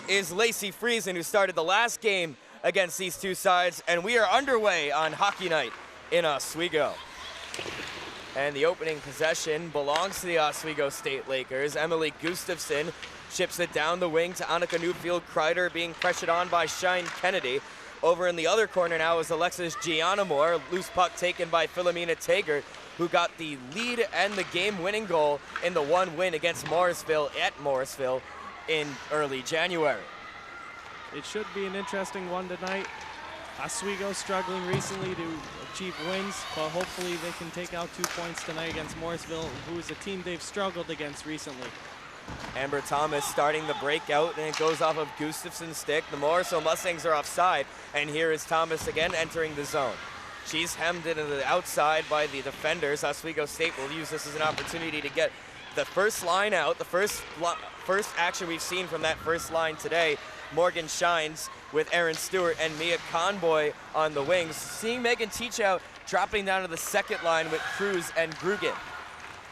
Is Lacey Friesen, who started the last game against these two sides, and we are underway on hockey night in Oswego. And the opening possession belongs to the Oswego State Lakers. Emily Gustafson chips it down the wing to Annika Newfield-Kreider, being pressured on by Shine Kennedy. Over in the other corner now is Alexis Gianamore. Loose puck taken by Philomena Taggart, who got the lead and the game-winning goal in the one win against Morrisville at Morrisville in early January. It should be an interesting one tonight. Oswego struggling recently to achieve wins, but hopefully they can take out 2 points tonight against Morrisville, who is a team they've struggled against recently. Amber Thomas starting the breakout, and it goes off of Gustafson's stick. The Morrisville Mustangs are offside, and here is Thomas again entering the zone. She's hemmed into the outside by the defenders. Oswego State will use this as an opportunity to get the first line out, the first action we've seen from that first line today. Morgan Shines with Erin Stewart and Mia Conboy on the wings. Seeing Megan Teachout dropping down to the second line with Cruz and Grugan.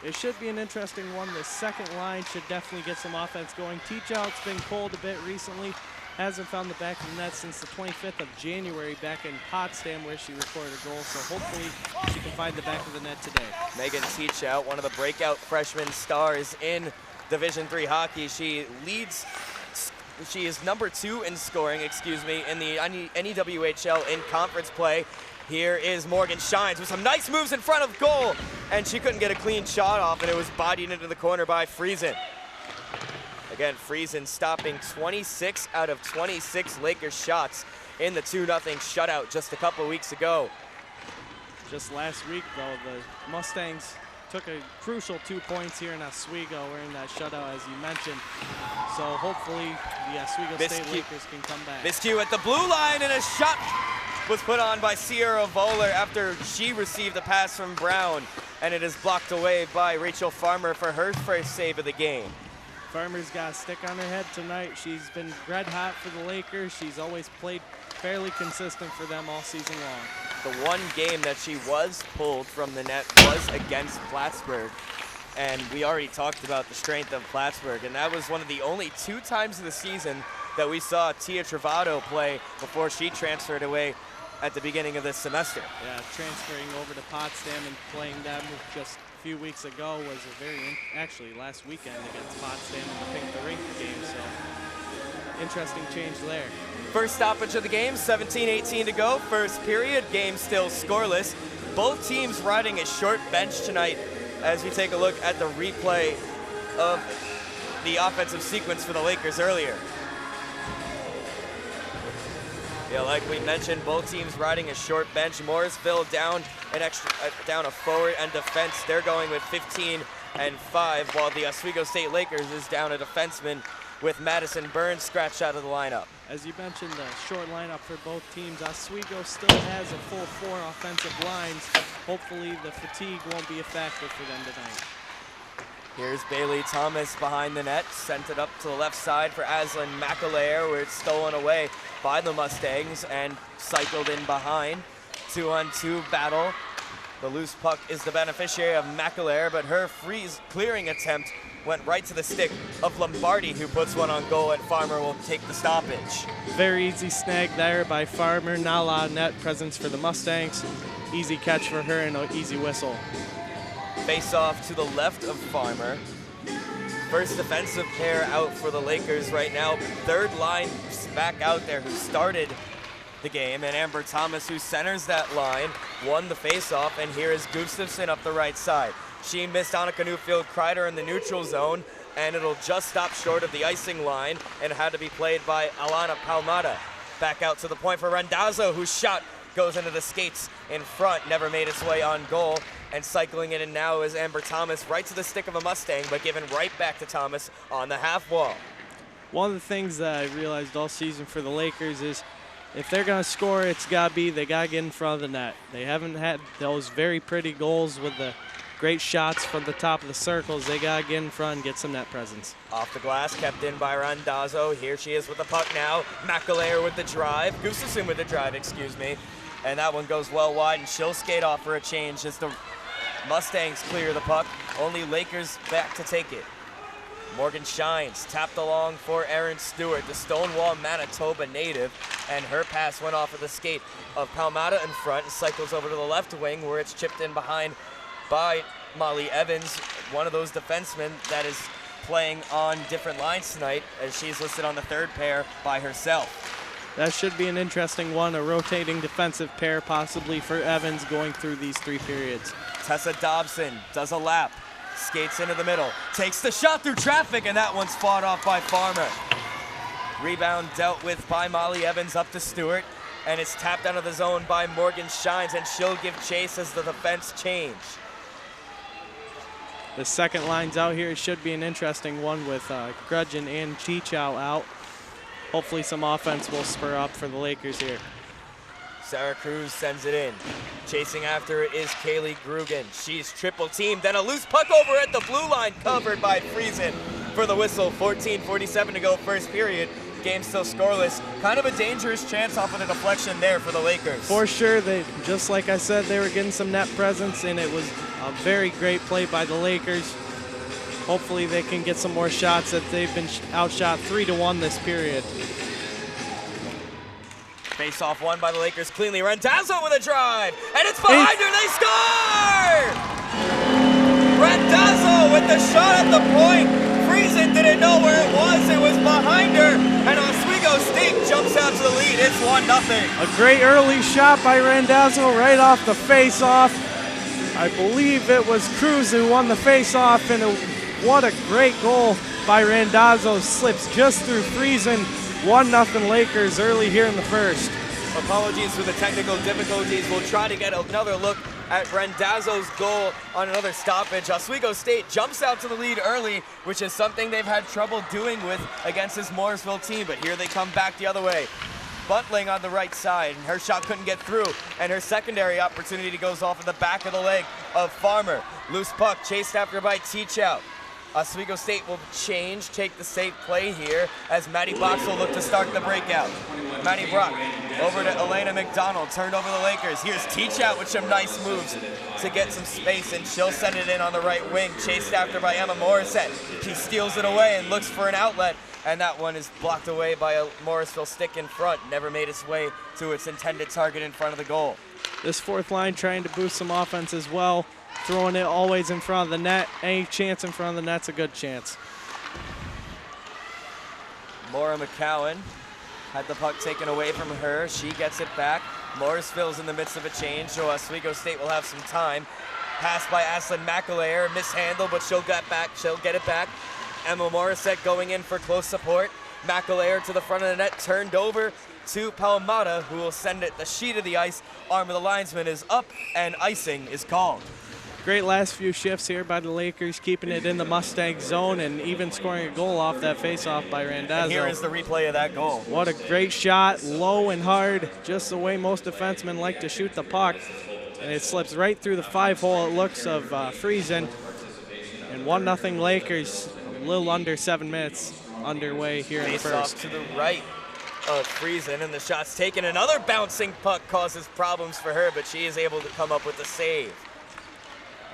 It should be an interesting one. The second line should definitely get some offense going. Teachout's been cold a bit recently. Hasn't found the back of the net since the 25th of January back in Potsdam, where she recorded a goal. So hopefully she can find the back of the net today. Megan Teachout, one of the breakout freshman stars in Division III hockey. She is number 2 in scoring, in the NEWHL in conference play. Here is Morgan Shines with some nice moves in front of goal, and she couldn't get a clean shot off, and it was bodied into the corner by Friesen. Again, Friesen stopping 26 out of 26 Lakers shots in the 2-0 shutout just a couple weeks ago. Just last week, though, the Mustangs took a crucial 2 points here in Oswego. We're in that shutout, as you mentioned. So hopefully the Oswego State Lakers can come back. Miscue at the blue line, and a shot was put on by Sierra Voller after she received a pass from Brown, and it is blocked away by Rachel Farmer for her first save of the game. Farmer's got a stick on her head tonight. She's been red hot for the Lakers. She's always played fairly consistent for them all season long. The one game that she was pulled from the net was against Plattsburgh. And we already talked about the strength of Plattsburgh, and that was one of the only 2 times of the season that we saw Tia Travado play before she transferred away at the beginning of this semester. Yeah, transferring over to Potsdam and playing them just a few weeks ago was actually last weekend against Potsdam in the Pink the Rink game, so interesting change there. First stoppage of the game, 17-18 to go, first period, game still scoreless. Both teams riding a short bench tonight as we take a look at the replay of the offensive sequence for the Lakers earlier. Yeah, like we mentioned, both teams riding a short bench. Morrisville down a forward and defense. They're going with 15 and 5, while the Oswego State Lakers is down a defenseman with Madison Burns scratched out of the lineup. As you mentioned, the short lineup for both teams. Oswego still has a full 4 offensive lines. Hopefully the fatigue won't be a factor for them tonight. Here's Bailey Thomas behind the net, sent it up to the left side for Aslan McAleer, where it's stolen away by the Mustangs and cycled in behind. 2-on-2 battle. The loose puck is the beneficiary of McAleer, but her freeze clearing attempt went right to the stick of Lombardi, who puts one on goal, and Farmer will take the stoppage. Very easy snag there by Farmer. Not a lot of net presence for the Mustangs. Easy catch for her and an easy whistle. Face off to the left of Farmer. First defensive pair out for the Lakers right now. Third line back out there who started the game, and Amber Thomas, who centers that line, won the face-off, and here is Gustafson up the right side. She missed Annika Newfield-Kreider in the neutral zone, and it'll just stop short of the icing line and had to be played by Alana Palmada. Back out to the point for Randazzo, whose shot goes into the skates in front, never made its way on goal, and cycling it in now is Amber Thomas, right to the stick of a Mustang, but given right back to Thomas on the half wall. One of the things that I realized all season for the Lakers is if they're going to score, they got to get in front of the net. They haven't had those very pretty goals with the great shots from the top of the circles. They got to get in front and get some net presence. Off the glass, kept in by Randazzo. Here she is with the puck now. McAleer with the drive. Gustafson with the drive, and that one goes well wide, and she'll skate off for a change as the Mustangs clear the puck. Only Lakers back to take it. Morgan Shines tapped along for Erin Stewart, the Stonewall, Manitoba native, and her pass went off of the skate of Palmata in front and cycles over to the left wing where it's chipped in behind by Molly Evans, one of those defensemen that is playing on different lines tonight, as she's listed on the third pair by herself. That should be an interesting one, a rotating defensive pair possibly for Evans going through these 3 periods. Tessa Dobson does a lap, skates into the middle, takes the shot through traffic, and that one's fought off by Farmer. Rebound dealt with by Molly Evans up to Stewart, and it's tapped out of the zone by Morgan Shines, and she'll give chase as the defense change. The second line's out here. It should be an interesting one with Grudgeon and Chichow out. Hopefully some offense will spur up for the Lakers here. Sarah Cruz sends it in. Chasing after it is Kaylee Grugan. She's triple teamed, then a loose puck over at the blue line, covered by Friesen for the whistle. 14:47 to go first period. Game still scoreless. Kind of a dangerous chance off of the deflection there for the Lakers. For sure, just like I said, they were getting some net presence, and it was a very great play by the Lakers. Hopefully they can get some more shots, that they've been outshot 3-1 this period. Face-off won by the Lakers cleanly. Randazzo with a drive, and it's behind her. They score! Randazzo with the shot at the point. Friesen didn't know where it was. It was behind her, and Oswego State jumps out to the lead. It's 1-0. A great early shot by Randazzo right off the face-off. I believe it was Cruz who won the face-off, and what a great goal by Randazzo. Slips just through Friesen. 1-0 Lakers early here in the first. Apologies for the technical difficulties. We'll try to get another look at Randazzo's goal on another stoppage. Oswego State jumps out to the lead early, which is something they've had trouble doing with against this Morrisville team, but here they come back the other way. Buntling on the right side, and her shot couldn't get through, and her secondary opportunity goes off of the back of the leg of Farmer. Loose puck chased after by Teachout. Oswego State will take the safe play here as Maddie Box will look to start the breakout. Maddie Brock over to Elena McDonald, turned over the Lakers. Here's Teachout with some nice moves to get some space, and she'll send it in on the right wing, chased after by Emma Morissette. She steals it away and looks for an outlet, and that one is blocked away by a Morrisville stick in front. Never made its way to its intended target in front of the goal. This fourth line trying to boost some offense as well. Throwing it always in front of the net. Any chance in front of the net's a good chance. Maura McCowan had the puck taken away from her. She gets it back. Morrisville's in the midst of a change, so Oswego State will have some time. Pass by Ashlyn McAleer, mishandled, but she'll get it back. Emma Morissette going in for close support. McAleer to the front of the net, turned over to Palmata, who will send it the sheet of the ice. Arm of the linesman is up, and icing is called. Great last few shifts here by the Lakers, keeping it in the Mustang zone and even scoring a goal off that faceoff by Randazzo. And here is the replay of that goal. What a great shot, low and hard, just the way most defensemen like to shoot the puck. And it slips right through the 5-hole, it looks, of Friesen. And 1-0 Lakers, a little under 7 minutes underway here in the first. Face off to the right of Friesen, and the shot's taken. Another bouncing puck causes problems for her, but she is able to come up with the save.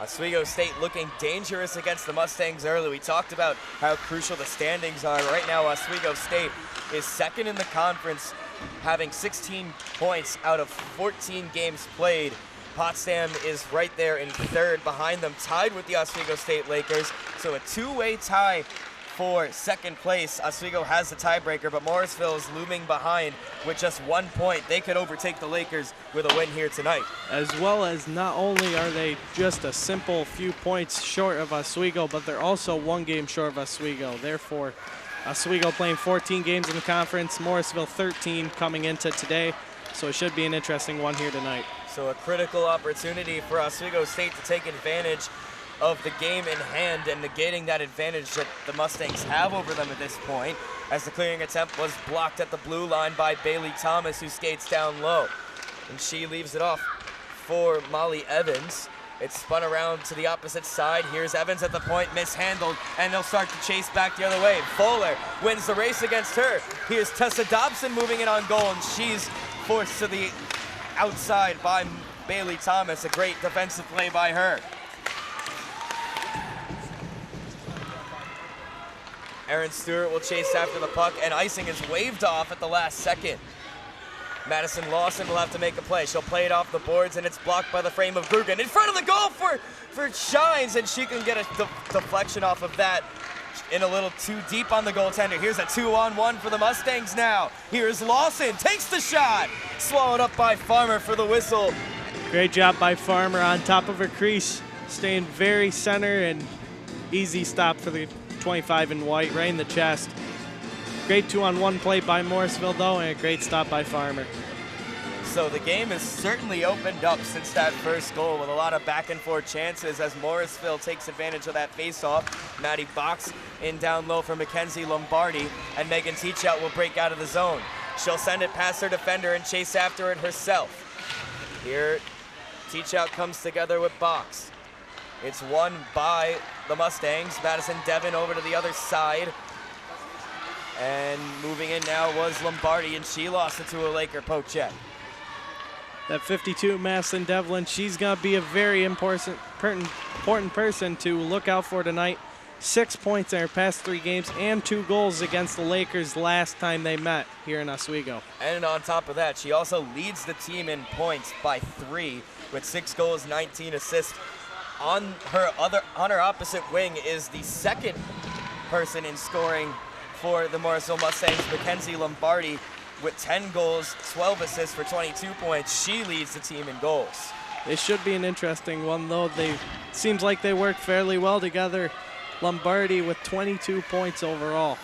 Oswego State looking dangerous against the Mustangs early. We talked about how crucial the standings are. Right now, Oswego State is second in the conference, having 16 points out of 14 games played. Potsdam is right there in third behind them, tied with the Oswego State Lakers. So a two-way tie for second place. Oswego has the tiebreaker, but Morrisville is looming behind with just 1 point. They could overtake the Lakers with a win here tonight. As well as not only are they just a simple few points short of Oswego, but they're also 1 game short of Oswego. Therefore, Oswego playing 14 games in the conference, Morrisville 13 coming into today. So it should be an interesting one here tonight. So a critical opportunity for Oswego State to take advantage of the game in hand and negating that advantage that the Mustangs have over them at this point, as the clearing attempt was blocked at the blue line by Bailey Thomas, who skates down low. And she leaves it off for Molly Evans. It's spun around to the opposite side. Here's Evans at the point, mishandled, and they'll start to chase back the other way. Fuller wins the race against her. Here's Tessa Dobson moving it on goal, and she's forced to the outside by Bailey Thomas. A great defensive play by her. Aaron Stewart will chase after the puck, and icing is waved off at the last second. Madison Lawson will have to make a play. She'll play it off the boards, and it's blocked by the frame of Grugan. In front of the goal for Shines, and she can get a deflection off of that. In a little too deep on the goaltender. Here's a 2-on-1 for the Mustangs now. Here's Lawson, takes the shot. Swallowed up by Farmer for the whistle. Great job by Farmer on top of her crease, staying very center, and easy stop for the 25 in white, right in the chest. Great 2-on-1 play by Morrisville, though, and a great stop by Farmer. So the game has certainly opened up since that first goal with a lot of back and forth chances as Morrisville takes advantage of that face-off. Maddie Box in down low for Mackenzie Lombardi, and Megan Teachout will break out of the zone. She'll send it past her defender and chase after it herself. Here, Teachout comes together with Box. It's won by the Mustangs. Madison Devon over to the other side. And moving in now was Lombardi, and she lost it to a Laker poke check. That 52, Madison Devlin, she's going to be a very important person to look out for tonight. 6 points in her past 3 games and 2 goals against the Lakers last time they met here in Oswego. And on top of that, she also leads the team in points by 3 with 6 goals, 19 assists. On her opposite wing is the second person in scoring for the Morrisville Mustangs, Mackenzie Lombardi, with 10 goals, 12 assists for 22 points. She leads the team in goals. It should be an interesting one, though. Seems like they work fairly well together. Lombardi with 22 points overall.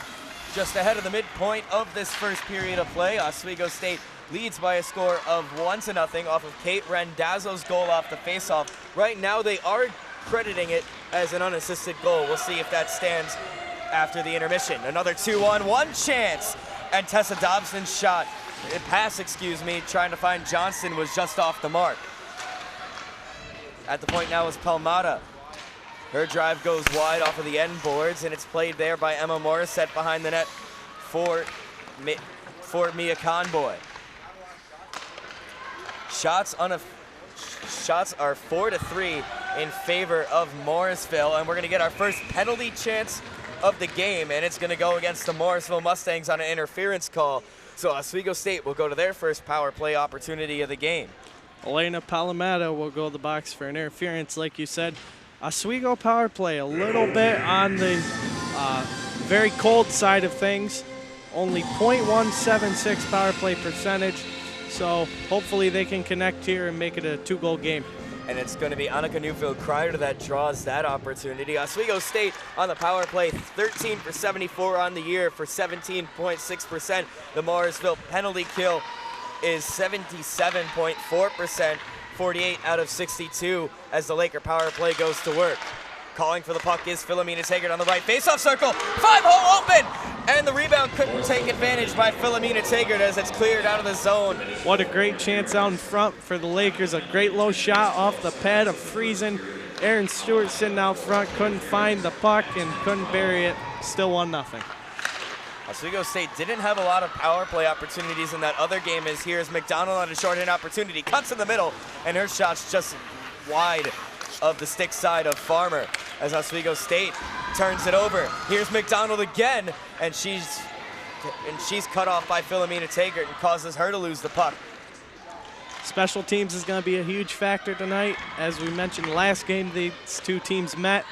Just ahead of the midpoint of this first period of play, Oswego State leads by a score of 1-0 off of Kate Rendazzo's goal off the faceoff. Right now, they are crediting it as an unassisted goal. We'll see if that stands after the intermission. Another 2-on-1 chance, and Tessa Dobson's pass, trying to find Johnston was just off the mark. At the point now is Palmata. Her drive goes wide off of the end boards, and it's played there by Emma Morissette behind the net for Mia Conboy. Shots are 4-3 in favor of Morrisville, and we're going to get our first penalty chance of the game, and it's going to go against the Morrisville Mustangs on an interference call. So Oswego State will go to their first power play opportunity of the game. Elena Palomado will go to the box for an interference, like you said. Oswego power play, a little bit on the very cold side of things. Only .176 power play percentage. So hopefully they can connect here and make it a 2-goal game. And it's going to be Annika Newfield-Kreider that draws that opportunity. Oswego State on the power play, 13 for 74 on the year for 17.6%. The Morrisville penalty kill is 77.4%. 48 out of 62 as the Laker power play goes to work. Calling for the puck is Philomena Taggart on the right face-off circle. 5-hole open! And the rebound couldn't take advantage by Philomena Taggart as it's cleared out of the zone. What a great chance out in front for the Lakers. A great low shot off the pad of Friesen. Aaron Stewart sitting out front, couldn't find the puck and couldn't bury it. Still 1-0. Oswego State didn't have a lot of power play opportunities in that other game, as here's McDonald on a shorthand opportunity. Cuts in the middle, and her shot's just wide of the stick side of Farmer as Oswego State turns it over. Here's McDonald again, and she's cut off by Philomena Taggart and causes her to lose the puck. Special teams is going to be a huge factor tonight. As we mentioned last game, these two teams met.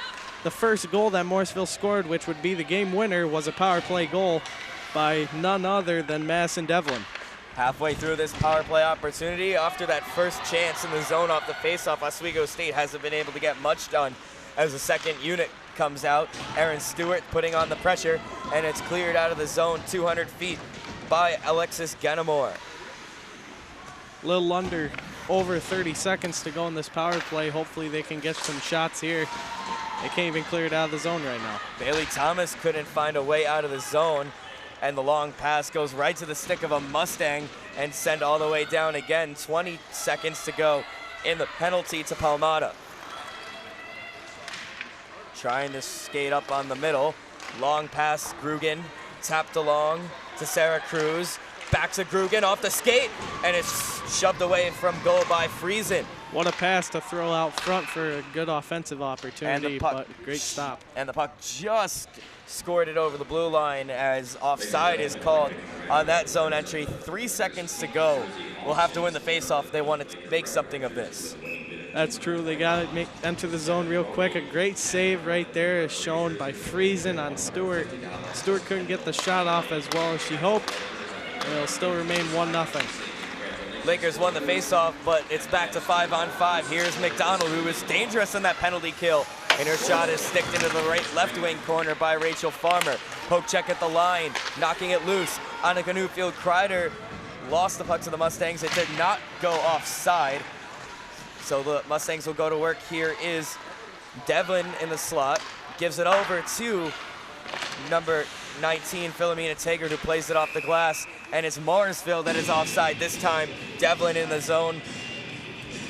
The first goal that Morrisville scored, which would be the game winner, was a power play goal by none other than Madison Devlin. Halfway through this power play opportunity, after that first chance in the zone off the faceoff, Oswego State hasn't been able to get much done as the second unit comes out. Aaron Stewart putting on the pressure, and it's cleared out of the zone 200 feet by Alexis Genamore. Little under over 30 seconds to go in this power play. Hopefully they can get some shots here. They can't even clear it out of the zone right now. Bailey Thomas couldn't find a way out of the zone, and the long pass goes right to the stick of a Mustang and sent all the way down again. 20 seconds to go in the penalty to Palmata. Trying to skate up on the middle. Long pass, Grugan tapped along to Sarah Cruz. Back to Grugan off the skate, and it's shoved away from goal by Friesen. What a pass to throw out front for a good offensive opportunity, but great stop. And the puck just scored it over the blue line as offside is called on that zone entry. 3 seconds to go. We'll have to win the faceoff if they want to make something of this. That's true. They got to enter the zone real quick. A great save right there is shown by Friesen on Stewart. Stewart couldn't get the shot off as well as she hoped. And it'll still remain 1-0. Lakers won the faceoff, but it's back to 5-on-5. Here's McDonald, who is dangerous in that penalty kill, and her shot is sticked into the left wing corner by Rachel Farmer. Poke check at the line, knocking it loose. Annika Newfield-Kreider lost the puck to the Mustangs. It did not go offside, so the Mustangs will go to work. Here is Devlin in the slot, gives it over to number 19, Philomena Taggart, who plays it off the glass, and it's Morrisville that is offside this time. Devlin in the zone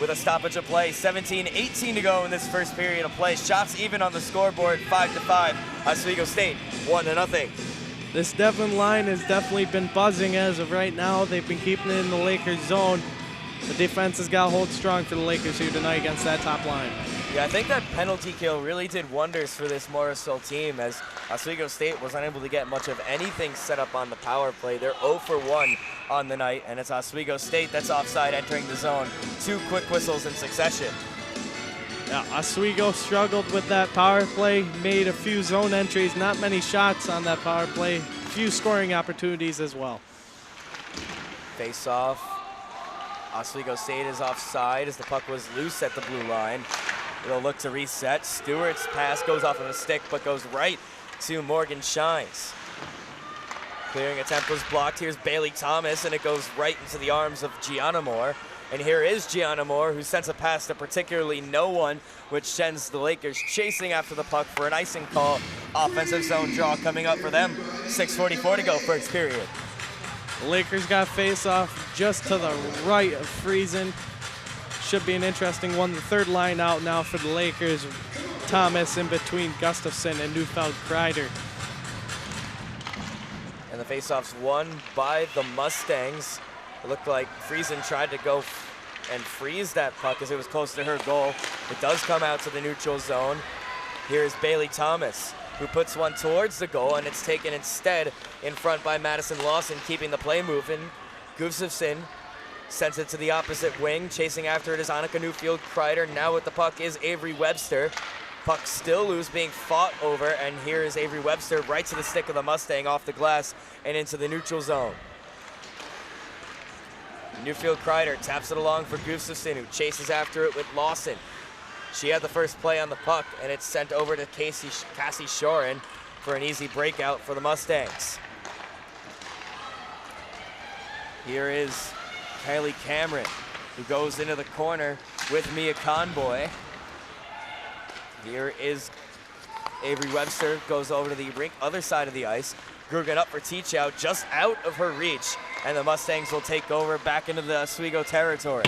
with a stoppage of play. 17-18 to go in this first period of play. Shots even on the scoreboard, 5-5. Oswego State 1-0. This Devlin line has definitely been buzzing as of right now. They've been keeping it in the Lakers zone. The defense has got to hold strong for the Lakers here tonight against that top line. Yeah, I think that penalty kill really did wonders for this Morrisville team, as Oswego State was unable to get much of anything set up on the power play. They're 0 for 1 on the night, and it's Oswego State that's offside entering the zone. 2 quick whistles in succession. Yeah, Oswego struggled with that power play, made a few zone entries, not many shots on that power play, few scoring opportunities as well. Face off. Oswego State is offside as the puck was loose at the blue line. It'll look to reset. Stewart's pass goes off of a stick, but goes right to Morgan Shines. Clearing attempt was blocked. Here's Bailey Thomas, and it goes right into the arms of Gianna Moore. And here is Gianna Moore, who sends a pass to particularly no one, which sends the Lakers chasing after the puck for an icing call. Offensive zone draw coming up for them. 6:44 to go, first period. The Lakers got face off just to the right of Friesen. Should be an interesting one. The third line out now for the Lakers. Thomas in between Gustafson and Newfield-Kreider. And the faceoff's won by the Mustangs. It looked like Friesen tried to go and freeze that puck as it was close to her goal. It does come out to the neutral zone. Here's Bailey Thomas, who puts one towards the goal, and it's taken instead in front by Madison Lawson, keeping the play moving. Gustafson sends it to the opposite wing. Chasing after it is Annika Newfield-Kreider. Now with the puck is Avery Webster. Puck still loose, being fought over, and here is Avery Webster right to the stick of the Mustang off the glass and into the neutral zone. Newfield-Kreider taps it along for Gustafson, who chases after it with Lawson. She had the first play on the puck, and it's sent over to Cassie Shorin for an easy breakout for the Mustangs. Here is Kylie Cameron, who goes into the corner with Mia Conboy. Here is Avery Webster, goes over to the rink, other side of the ice. Grugan up for Teachout, just out of her reach, and the Mustangs will take over back into the Oswego territory.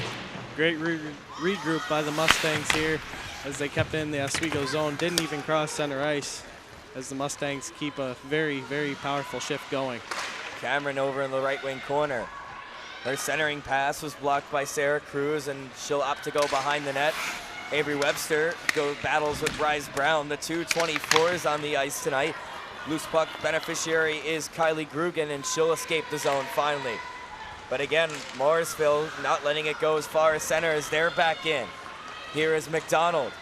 Great regroup by the Mustangs here as they kept in the Oswego zone. Didn't even cross center ice as the Mustangs keep a very, very powerful shift going. Cameron over in the right wing corner. Her centering pass was blocked by Sarah Cruz, and she'll opt to go behind the net. Avery Webster battles with Bryce Brown, the two 24s on the ice tonight. Loose puck beneficiary is Kylie Grugan, and she'll escape the zone finally. But again, Morrisville not letting it go as far as center as they're back in. Here is McDonald,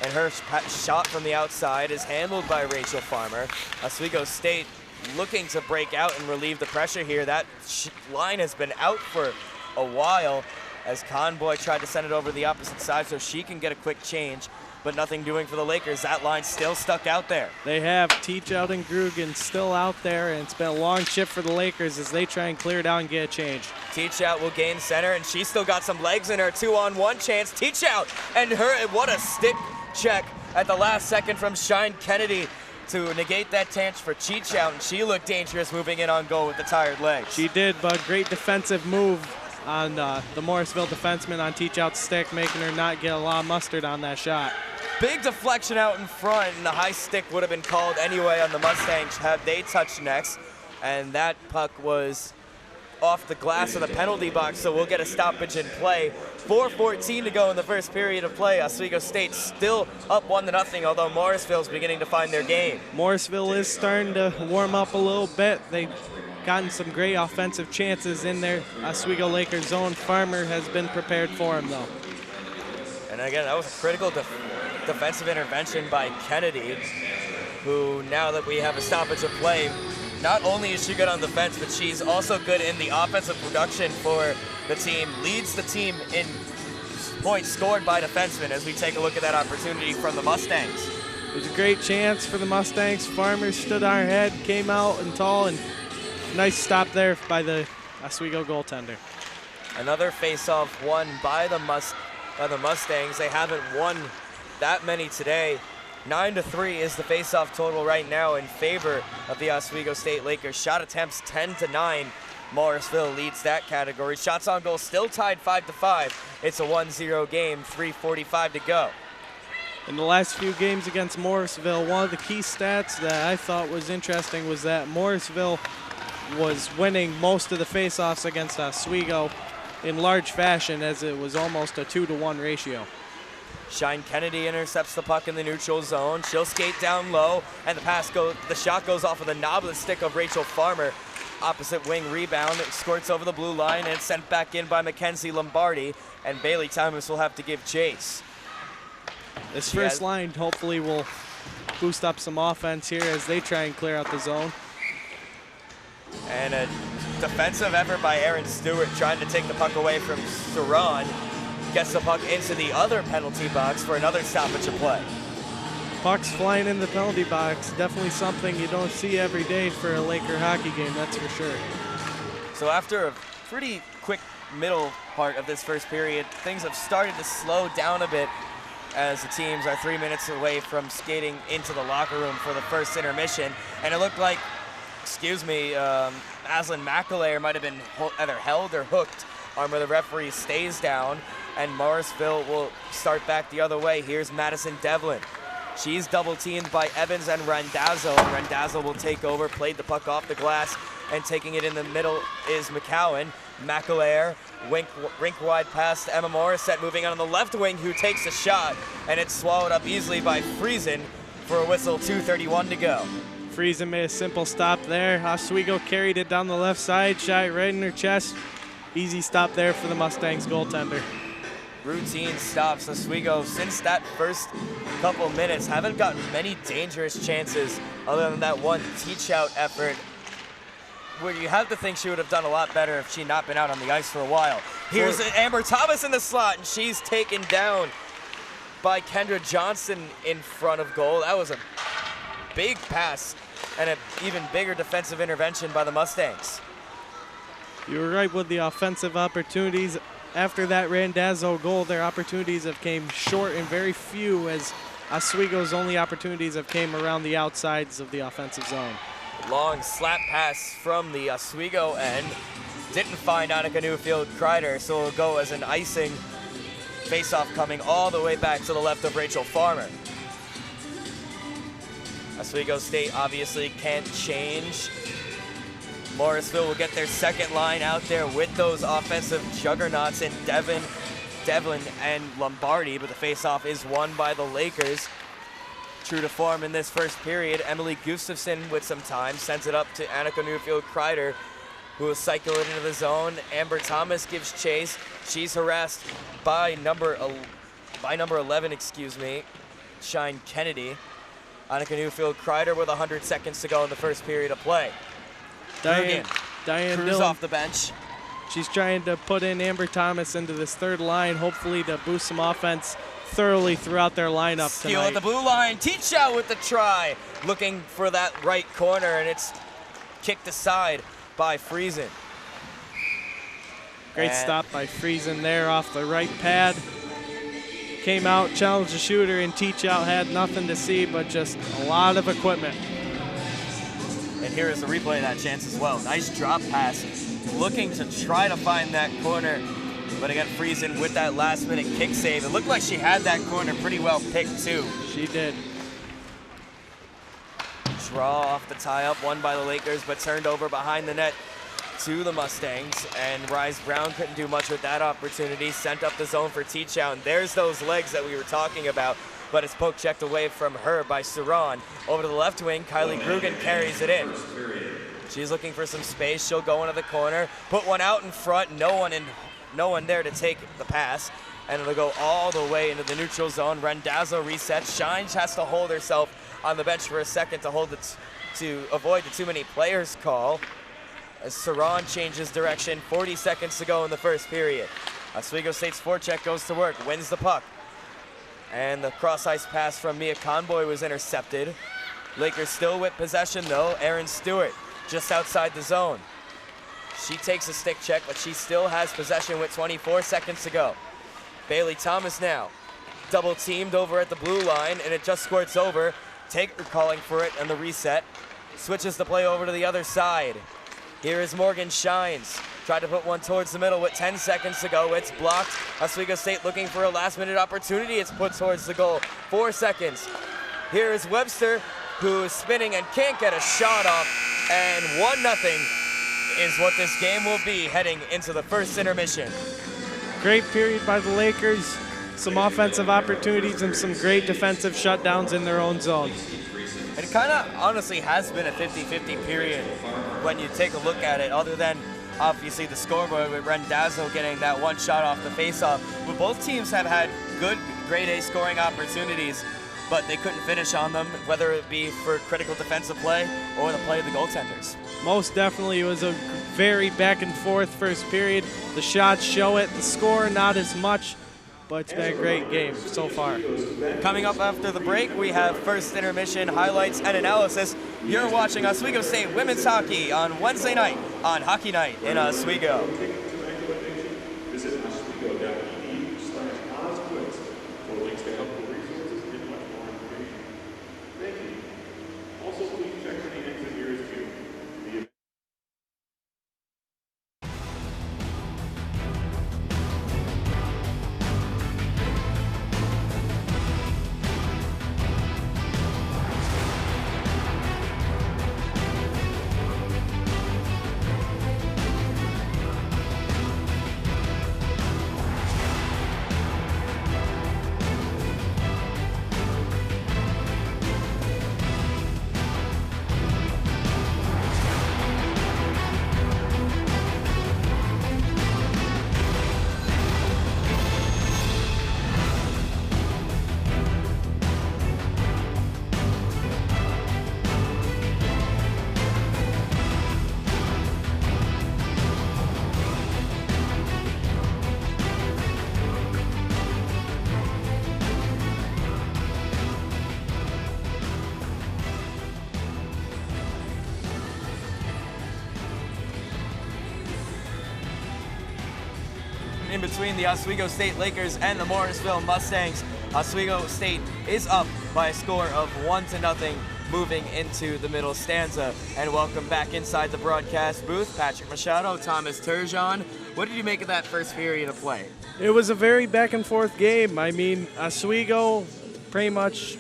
and her shot from the outside is handled by Rachel Farmer. Oswego State looking to break out and relieve the pressure here. That line has been out for a while as Conboy tried to send it over the opposite side so she can get a quick change, but nothing doing for the Lakers. That line still stuck out there. They have Teachout and Grugan still out there, and it's been a long shift for the Lakers as they try and clear it out and get a change. Teachout will gain center, and she's still got some legs in her 2-on-1 chance. Teachout, and what a stick check at the last second from Shine Kennedy to negate that chance for Teachout, and she looked dangerous moving in on goal with the tired legs. She did, but great defensive move on the Morrisville defenseman on Teachout's stick, making her not get a lot of mustard on that shot. Big deflection out in front, and the high stick would have been called anyway on the Mustangs had they touched next. And that puck was off the glass of the penalty box, so we'll get a stoppage in play. 4:14 to go in the first period of play. Oswego State still up 1-0, although Morrisville's beginning to find their game. Morrisville is starting to warm up a little bit. They've gotten some great offensive chances in their Oswego Lakers zone. Farmer has been prepared for him, though. And again, that was a critical defensive intervention by Kennedy, who, now that we have a stoppage of play, not only is she good on defense, but she's also good in the offensive production for the team, leads the team in points scored by defensemen as we take a look at that opportunity from the Mustangs. It was a great chance for the Mustangs. Farmer stood on her head, came out and tall, and nice stop there by the Oswego goaltender. Another face-off won by the Mustangs. They haven't won that many today. 9-3 is the face-off total right now in favor of the Oswego State Lakers. Shot attempts 10-9. Morrisville leads that category. Shots on goal still tied 5-5. It's a 1-0 game, 3:45 to go. In the last few games against Morrisville, one of the key stats that I thought was interesting was that Morrisville was winning most of the face-offs against Oswego in large fashion, as it was almost a 2-to-1 ratio. Shine Kennedy intercepts the puck in the neutral zone. She'll skate down low, and the shot goes off of the knob of the stick of Rachel Farmer. Opposite wing rebound, it squirts over the blue line, and it's sent back in by Mackenzie Lombardi, and Bailey Thomas will have to give chase. This first line hopefully will boost up some offense here as they try and clear out the zone. And a defensive effort by Aaron Stewart trying to take the puck away from Saran. Gets the puck into the other penalty box for another stoppage of play. Pucks flying in the penalty box, definitely something you don't see every day for a Laker hockey game, that's for sure. So after a pretty quick middle part of this first period, things have started to slow down a bit as the teams are 3 minutes away from skating into the locker room for the first intermission. And it looked like, Aslan McAleer might have been either held or hooked on where the referee stays down, and Morrisville will start back the other way. Here's Madison Devlin. She's double teamed by Evans and Randazzo. Randazzo will take over, played the puck off the glass, and taking it in the middle is McCowan. McAleer, rink wide pass to Emma Morissette, moving on the left wing, who takes a shot, and it's swallowed up easily by Friesen for a whistle, 2:31 to go. Friesen made a simple stop there. Oswego carried it down the left side, shot right in her chest. Easy stop there for the Mustangs goaltender. Routine stops. Oswego, since that first couple minutes, haven't gotten many dangerous chances other than that one teach-out effort where you have to think she would have done a lot better if she'd not been out on the ice for a while. Here's Amber Thomas in the slot, and she's taken down by Kendra Johnson in front of goal. That was a big pass and an even bigger defensive intervention by the Mustangs. You were right with the offensive opportunities. After that Randazzo goal, their opportunities have came short and very few, as Oswego's only opportunities have came around the outsides of the offensive zone. Long slap pass from the Oswego end. Didn't find Annika Newfield-Kreider, so it'll go as an icing face-off coming all the way back to the left of Rachel Farmer. Oswego State obviously can't change. Morrisville will get their second line out there with those offensive juggernauts in Devlin and Lombardi, but the face-off is won by the Lakers. True to form in this first period, Emily Gustafson with some time sends it up to Annika Newfield-Kreider, who will cycle it into the zone. Amber Thomas gives chase. She's harassed by number 11, Shine Kennedy. Annika Newfield-Kreider with 100 seconds to go in the first period of play. Diane Cruz Dillon, off the bench. she's trying to put in Amber Thomas into this third line, hopefully to boost some offense thoroughly throughout their lineup Steal tonight. at the blue line. Teachout with the try. Looking for that right corner, and it's kicked aside by Friesen. Great stop by Friesen there off the right pad. Came out, challenged the shooter, and Teachout had nothing to see but just a lot of equipment. And here is the replay of that chance as well. Nice drop pass. Looking to try to find that corner. But again, Friesen with that last minute kick save. It looked like she had that corner pretty well picked too. She did. Draw off the tie up, won by the Lakers, but turned over behind the net to the Mustangs, and Rise Brown couldn't do much with that opportunity. Sent up the zone for Teachow, and there's those legs that we were talking about, but it's poke checked away from her by Saran. Over to the left wing, Kylie Grugan carries it in. She's looking for some space. She'll go into the corner, put one out in front. No one there to take the pass, and it'll go all the way into the neutral zone. Rendazzo resets. Shines has to hold herself on the bench for a second to avoid the too many players call. As Saran changes direction, 40 seconds to go in the first period. Oswego State's forecheck goes to work, wins the puck. And the cross-ice pass from Mia Conboy was intercepted. Lakers still with possession though. Erin Stewart just outside the zone. She takes a stick check, but she still has possession with 24 seconds to go. Bailey Thomas now double teamed over at the blue line, and it just squirts over. Taker calling for it on the reset. Switches the play over to the other side. Here is Morgan Shines. Tried to put one towards the middle with 10 seconds to go. It's blocked. Oswego State looking for a last-minute opportunity. It's put towards the goal. 4 seconds. Here is Webster, who is spinning and can't get a shot off. And 1-0 is what this game will be heading into the first intermission. Great period by the Lakers. Some offensive opportunities and some great defensive shutdowns in their own zone. It kind of honestly has been a 50-50 period when you take a look at it, other than obviously the scoreboard with Rendazzo getting that one shot off the faceoff. But both teams have had good grade A scoring opportunities, but they couldn't finish on them, whether it be for critical defensive play or the play of the goaltenders. Most definitely, it was a very back and forth first period. The shots show it, the score not as much, but it's been a great game so far. Coming up after the break, we have first intermission highlights and analysis. You're watching Oswego State Women's Hockey on Wednesday night on Hockey Night in Oswego. Visit oswego.edu/OzQuiz for links to helpful resources and much more information. Thank you. Also, please check for the exit nearest you. In between the Oswego State Lakers and the Morrisville Mustangs, Oswego State is up by a score of 1-0 moving into the middle stanza. And welcome back inside the broadcast booth, Patrick Machado, Thomas Turgeon. What did you make of that first period of play? It was a very back and forth game. I mean, Oswego pretty much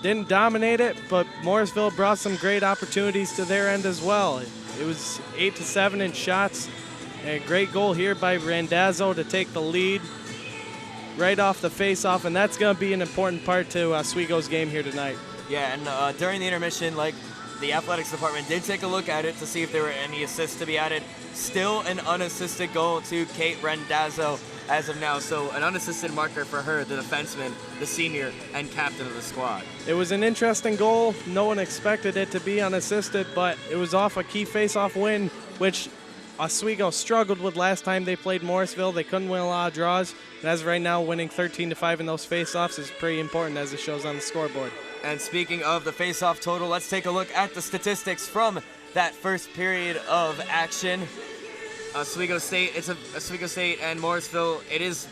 didn't dominate it, but Morrisville brought some great opportunities to their end as well. It was 8-7 in shots. A great goal here by Randazzo to take the lead right off the face-off, and that's going to be an important part to Oswego's game here tonight. Yeah, and during the intermission, the athletics department did take a look at it to see if there were any assists to be added. Still an unassisted goal to Kate Randazzo as of now, so an unassisted marker for her, the defenseman, the senior, and captain of the squad. It was an interesting goal. No one expected it to be unassisted, but it was off a key face-off win, which Oswego struggled with last time they played Morrisville. They couldn't win a lot of draws. And as of right now, winning 13-5 in those face-offs is pretty important, as it shows on the scoreboard. And speaking of the face-off total, let's take a look at the statistics from that first period of action. Oswego State and Morrisville, it is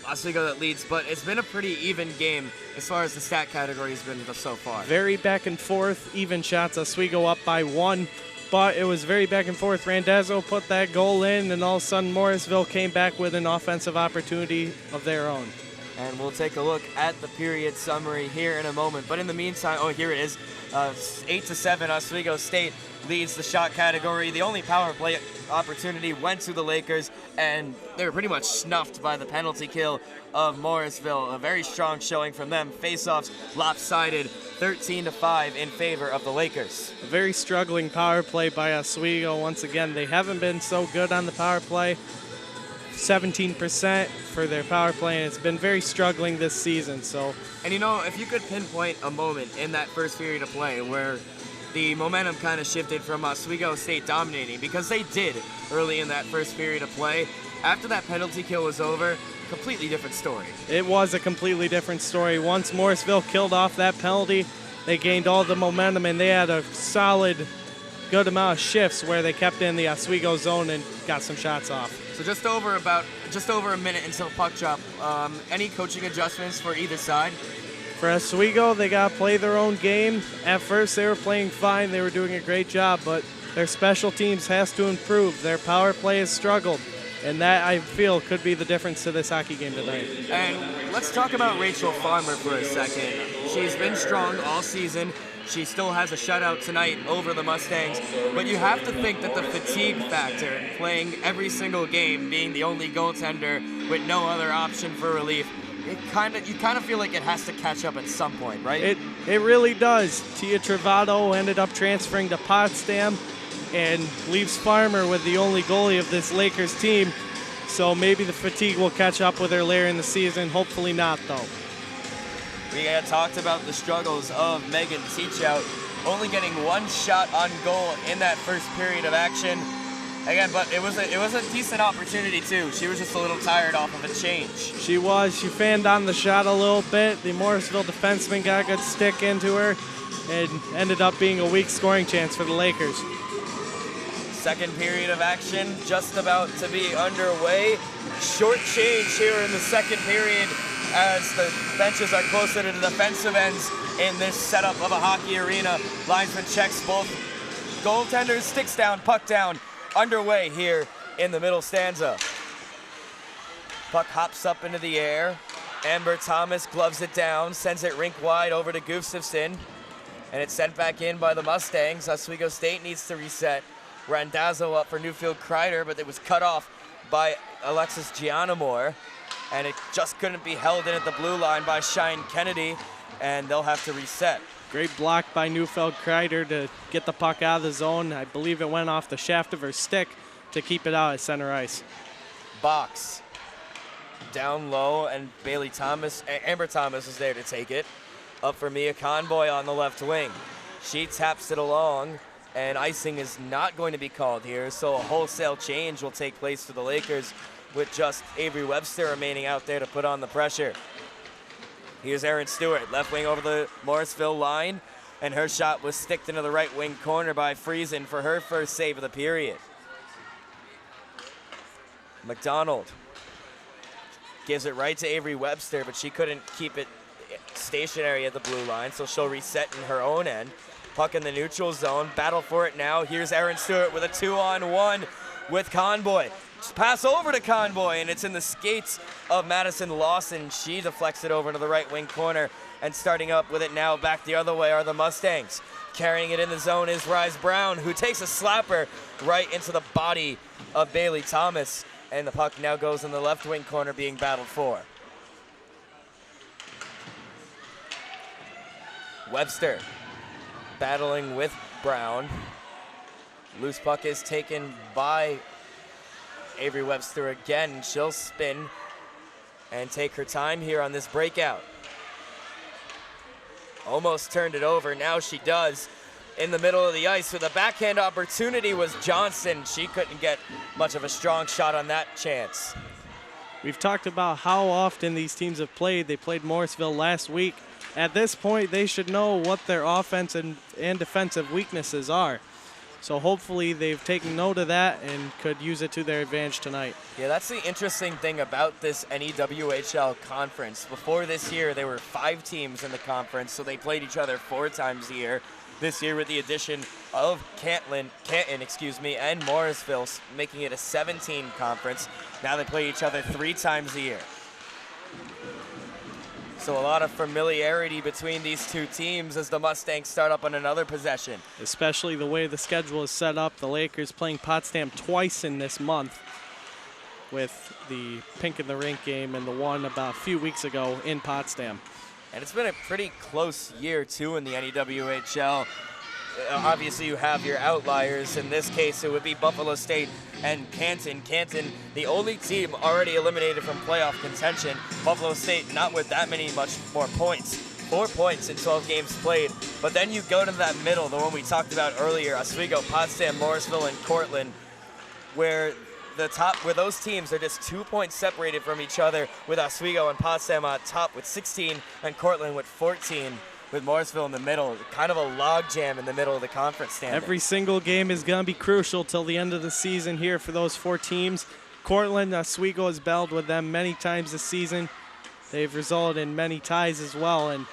Oswego that leads, but it's been a pretty even game as far as the stat category has been so far. Very back and forth, even shots. Oswego up by 1. But it was very back and forth. Randazzo put that goal in, and all of a sudden Morrisville came back with an offensive opportunity of their own. And we'll take a look at the period summary here in a moment. But in the meantime, oh, here it is. 8-7 Oswego State leads the shot category. The only power play opportunity went to the Lakers, and they were pretty much snuffed by the penalty kill of Morrisville. A very strong showing from them. Faceoffs lopsided, 13-5 in favor of the Lakers. A very struggling power play by Oswego. Once again, they haven't been so good on the power play. 17% for their power play, and it's been very struggling this season. And you know, if you could pinpoint a moment in that first period of play where the momentum kind of shifted from Oswego State dominating, because they did early in that first period of play. After that penalty kill was over, completely different story. It was a completely different story. Once Morrisville killed off that penalty, they gained all the momentum, and they had a solid, good amount of shifts where they kept in the Oswego zone and got some shots off. So just over a minute until puck drop. Any coaching adjustments for either side? For Oswego, they got to play their own game. At first, they were playing fine. They were doing a great job, but their special teams has to improve. Their power play has struggled, and that, I feel, could be the difference to this hockey game tonight. And let's talk about Rachel Farmer for a second. She's been strong all season. She still has a shutout tonight over the Mustangs, but you have to think that the fatigue factor, playing every single game, being the only goaltender with no other option for relief, you kind of feel like it has to catch up at some point, right? It really does. Tia Travato ended up transferring to Potsdam and leaves Farmer with the only goalie of this Lakers team. So maybe the fatigue will catch up with her later in the season. Hopefully not, though. We had talked about the struggles of Megan Teachout, only getting one shot on goal in that first period of action. Again, but it was a decent opportunity too. She was just a little tired off of a change. She was. She fanned on the shot a little bit. The Morrisville defenseman got a good stick into her and ended up being a weak scoring chance for the Lakers. Second period of action just about to be underway. Short change here in the second period as the benches are closer to the defensive ends in this setup of a hockey arena. Linesman checks both goaltenders, sticks down, puck down. Underway here in the middle stanza. Puck hops up into the air. Amber Thomas gloves it down, sends it rink wide over to Gustafson, and it's sent back in by the Mustangs. Oswego State needs to reset. Randazzo up for Newfield Kreider, but it was cut off by Alexis Gianamore, and it just couldn't be held in at the blue line by Shine Kennedy, and they'll have to reset. Great block by Newfield Kreider to get the puck out of the zone. I believe it went off the shaft of her stick to keep it out at center ice. Box down low, and Amber Thomas is there to take it. Up for Mia Conboy on the left wing. She taps it along, and icing is not going to be called here, so a wholesale change will take place for the Lakers with just Avery Webster remaining out there to put on the pressure. Here's Erin Stewart, left wing over the Morrisville line, and her shot was sticked into the right wing corner by Friesen for her first save of the period. McDonald gives it right to Avery Webster, but she couldn't keep it stationary at the blue line, so she'll reset in her own end. Puck in the neutral zone, battle for it now. Here's Erin Stewart with a 2-on-1 with Conboy. Just pass over to Conboy, and it's in the skates of Madison Lawson. She deflects it over to the right wing corner, and starting up with it now back the other way are the Mustangs. Carrying it in the zone is Rise Brown, who takes a slapper right into the body of Bailey Thomas, and the puck now goes in the left wing corner being battled for. Webster battling with Brown. Loose puck is taken by Avery Webster again. She'll spin and take her time here on this breakout. Almost turned it over. Now she does. In the middle of the ice with a backhand opportunity was Johnson. She couldn't get much of a strong shot on that chance. We've talked about how often these teams have played. They played Morrisville last week. At this point, they should know what their offensive and defensive weaknesses are. So hopefully they've taken note of that and could use it to their advantage tonight. Yeah, that's the interesting thing about this NEWHL conference. Before this year, there were 5 teams in the conference, so they played each other 4 times a year. This year, with the addition of Canton, and Morrisville, making it a 17 conference. Now they play each other 3 times a year. So a lot of familiarity between these two teams as the Mustangs start up on another possession. Especially the way the schedule is set up. The Lakers playing Potsdam twice in this month, with the Pink in the Rink game and the one about a few weeks ago in Potsdam. And it's been a pretty close year, too, in the NEWHL. Obviously, you have your outliers. In this case, it would be Buffalo State and Canton. Canton, the only team already eliminated from playoff contention. Buffalo State not with that many much more points. 4 points in 12 games played. But then you go to that middle, the one we talked about earlier, Oswego, Potsdam, Morrisville, and Cortland, where those teams are just 2 points separated from each other, with Oswego and Potsdam on top with 16 and Cortland with 14. With Morrisville in the middle, kind of a logjam in the middle of the conference standing. Every single game is going to be crucial till the end of the season here for those 4 teams. Cortland, Oswego has battled with them many times this season. They've resulted in many ties as well. And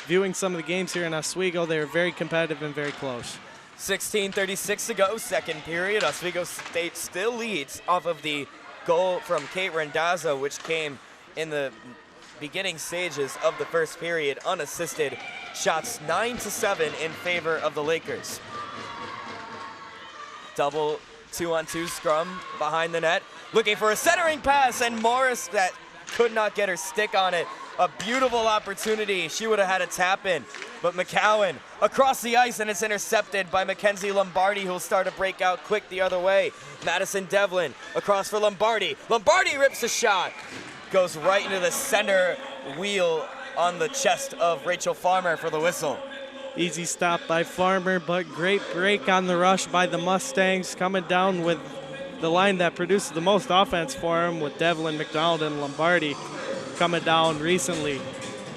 viewing some of the games here in Oswego, they are very competitive and very close. 16:36 to go, second period. Oswego State still leads off of the goal from Kate Rendazzo, which came in the beginning stages of the first period, unassisted. Shots 9-7 in favor of the Lakers. Double 2-on-2 scrum behind the net, looking for a centering pass, and Morris that could not get her stick on it. A beautiful opportunity. She would have had a tap in, but McCowan across the ice, and it's intercepted by Mackenzie Lombardi, who'll start to break out quick the other way. Madison Devlin across for Lombardi. Lombardi rips a shot. Goes right into the center wheel on the chest of Rachel Farmer for the whistle. Easy stop by Farmer, but great break on the rush by the Mustangs, coming down with the line that produces the most offense for him, with Devlin, McDonald, and Lombardi coming down recently.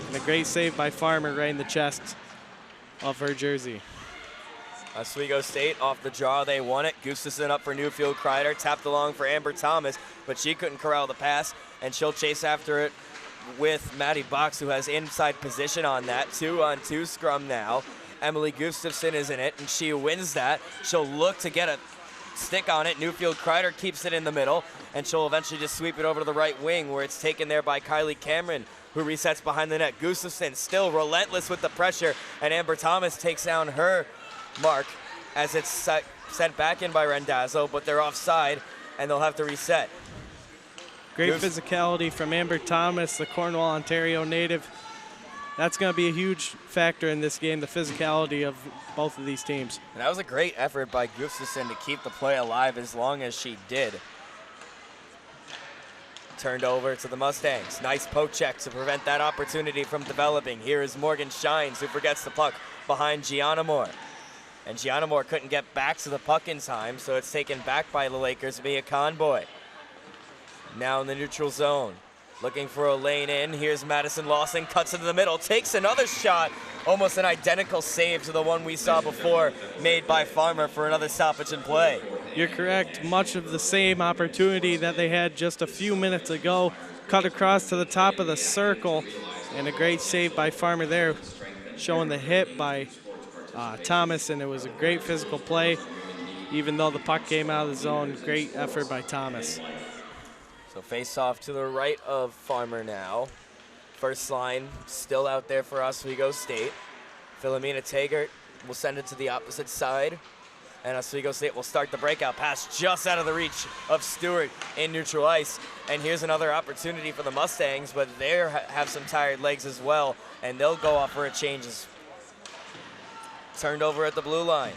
And a great save by Farmer right in the chest of her jersey. Oswego State off the draw, they won it. Gustafson up for Newfield Kreider, tapped along for Amber Thomas, but she couldn't corral the pass, and she'll chase after it with Maddie Box, who has inside position on that. 2-on-2 scrum now. Emily Gustafson is in it, and she wins that. She'll look to get a stick on it. Newfield Kreider keeps it in the middle, and she'll eventually just sweep it over to the right wing, where it's taken there by Kylie Cameron, who resets behind the net. Gustafson still relentless with the pressure, and Amber Thomas takes down her mark as it's sent back in by Rendazzo, but they're offside, and they'll have to reset. Great physicality from Amber Thomas, the Cornwall, Ontario native. That's going to be a huge factor in this game, the physicality of both of these teams. And that was a great effort by Gustafson to keep the play alive as long as she did. Turned over to the Mustangs. Nice poke check to prevent that opportunity from developing. Here is Morgan Shines, who forgets the puck behind Gianna Moore. And Gianna Moore couldn't get back to the puck in time, so it's taken back by the Lakers via Conboy. Now in the neutral zone, looking for a lane in. Here's Madison Lawson, cuts into the middle, takes another shot. Almost an identical save to the one we saw before, made by Farmer for another stoppage in play. You're correct. Much of the same opportunity that they had just a few minutes ago. Cut across to the top of the circle, and a great save by Farmer there, showing the hit by Thomas, and it was a great physical play. Even though the puck came out of the zone, great effort by Thomas. So face off to the right of Farmer now. First line still out there for Oswego State. Philomena Taggart will send it to the opposite side, and Oswego State will start the breakout pass just out of the reach of Stewart in neutral ice. And here's another opportunity for the Mustangs, but they have some tired legs as well, and they'll go off for a change. Turned over at the blue line.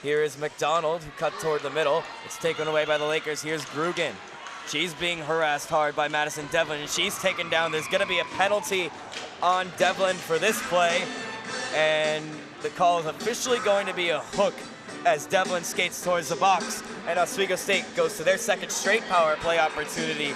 Here is McDonald, who cut toward the middle. It's taken away by the Lakers. Here's Grugan. She's being harassed hard by Madison Devlin, and she's taken down. There's going to be a penalty on Devlin for this play, and the call is officially going to be a hook as Devlin skates towards the box, and Oswego State goes to their second straight power play opportunity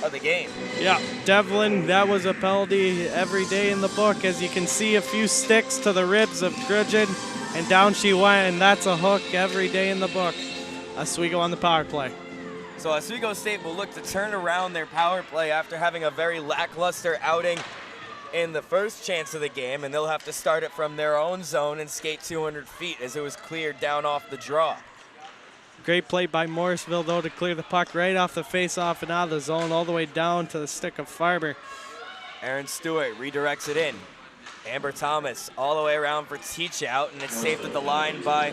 of the game. Yeah, Devlin, that was a penalty every day in the book. As you can see, a few sticks to the ribs of Grudgeon, and down she went, and that's a hook every day in the book. Oswego on the power play. So Oswego State will look to turn around their power play after having a very lackluster outing in the first chance of the game, and they'll have to start it from their own zone and skate 200 feet as it was cleared down off the draw. Great play by Morrisville, though, to clear the puck right off the face-off and out of the zone all the way down to the stick of Farmer. Aaron Stewart redirects it in. Amber Thomas all the way around for Teach Out, and it's saved at the line by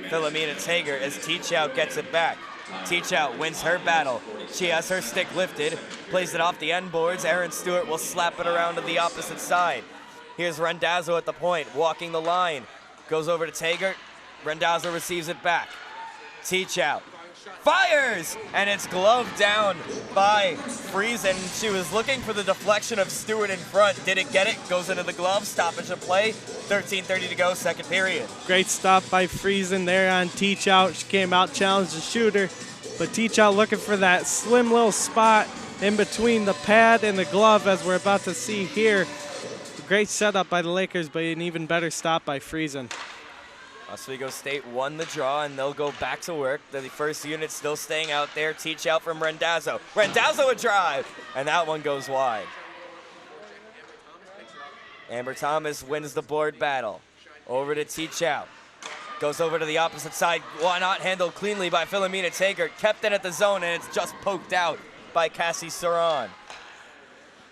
Philomena Tager as Teach Out gets it back. Teach Out wins her battle. She has her stick lifted, plays it off the end boards. Aaron Stewart will slap it around to the opposite side. Here's Rendazzo at the point, walking the line. Goes over to Tager. Rendazzo receives it back. Teach Out fires, and it's gloved down by Friesen. She was looking for the deflection of Stewart in front. Didn't get it. Goes into the glove. Stoppage of play. 13:30 to go, second period. Great stop by Friesen there on Teach Out. She came out, challenged the shooter, but Teach Out looking for that slim little spot in between the pad and the glove, as we're about to see here. Great setup by the Lakers, but an even better stop by Friesen. Oswego State won the draw, and they'll go back to work. The first unit still staying out there. Teach Out from Rendazzo. Rendazzo a drive, and that one goes wide. Amber Thomas wins the board battle. Over to Teach Out. Goes over to the opposite side. Why not handled cleanly by Philomena Tager. Kept it at the zone, and it's just poked out by Cassie Saran.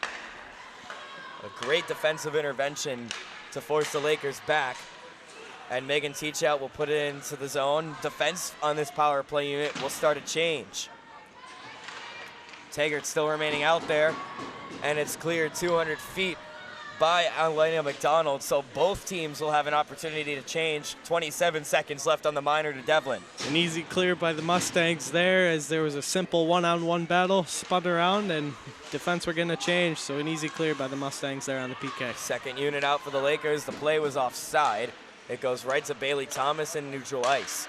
A great defensive intervention to force the Lakers back. And Megan Teach Out will put it into the zone. Defense on this power play unit will start a change. Taggart still remaining out there, and it's cleared 200 feet by Elena McDonald, so both teams will have an opportunity to change. 27 seconds left on the minor to Devlin. An easy clear by the Mustangs there, as there was a simple one-on-one battle, spun around, and defense were going to change, so an easy clear by the Mustangs there on the PK. Second unit out for the Lakers. The play was offside. It goes right to Bailey Thomas in neutral ice.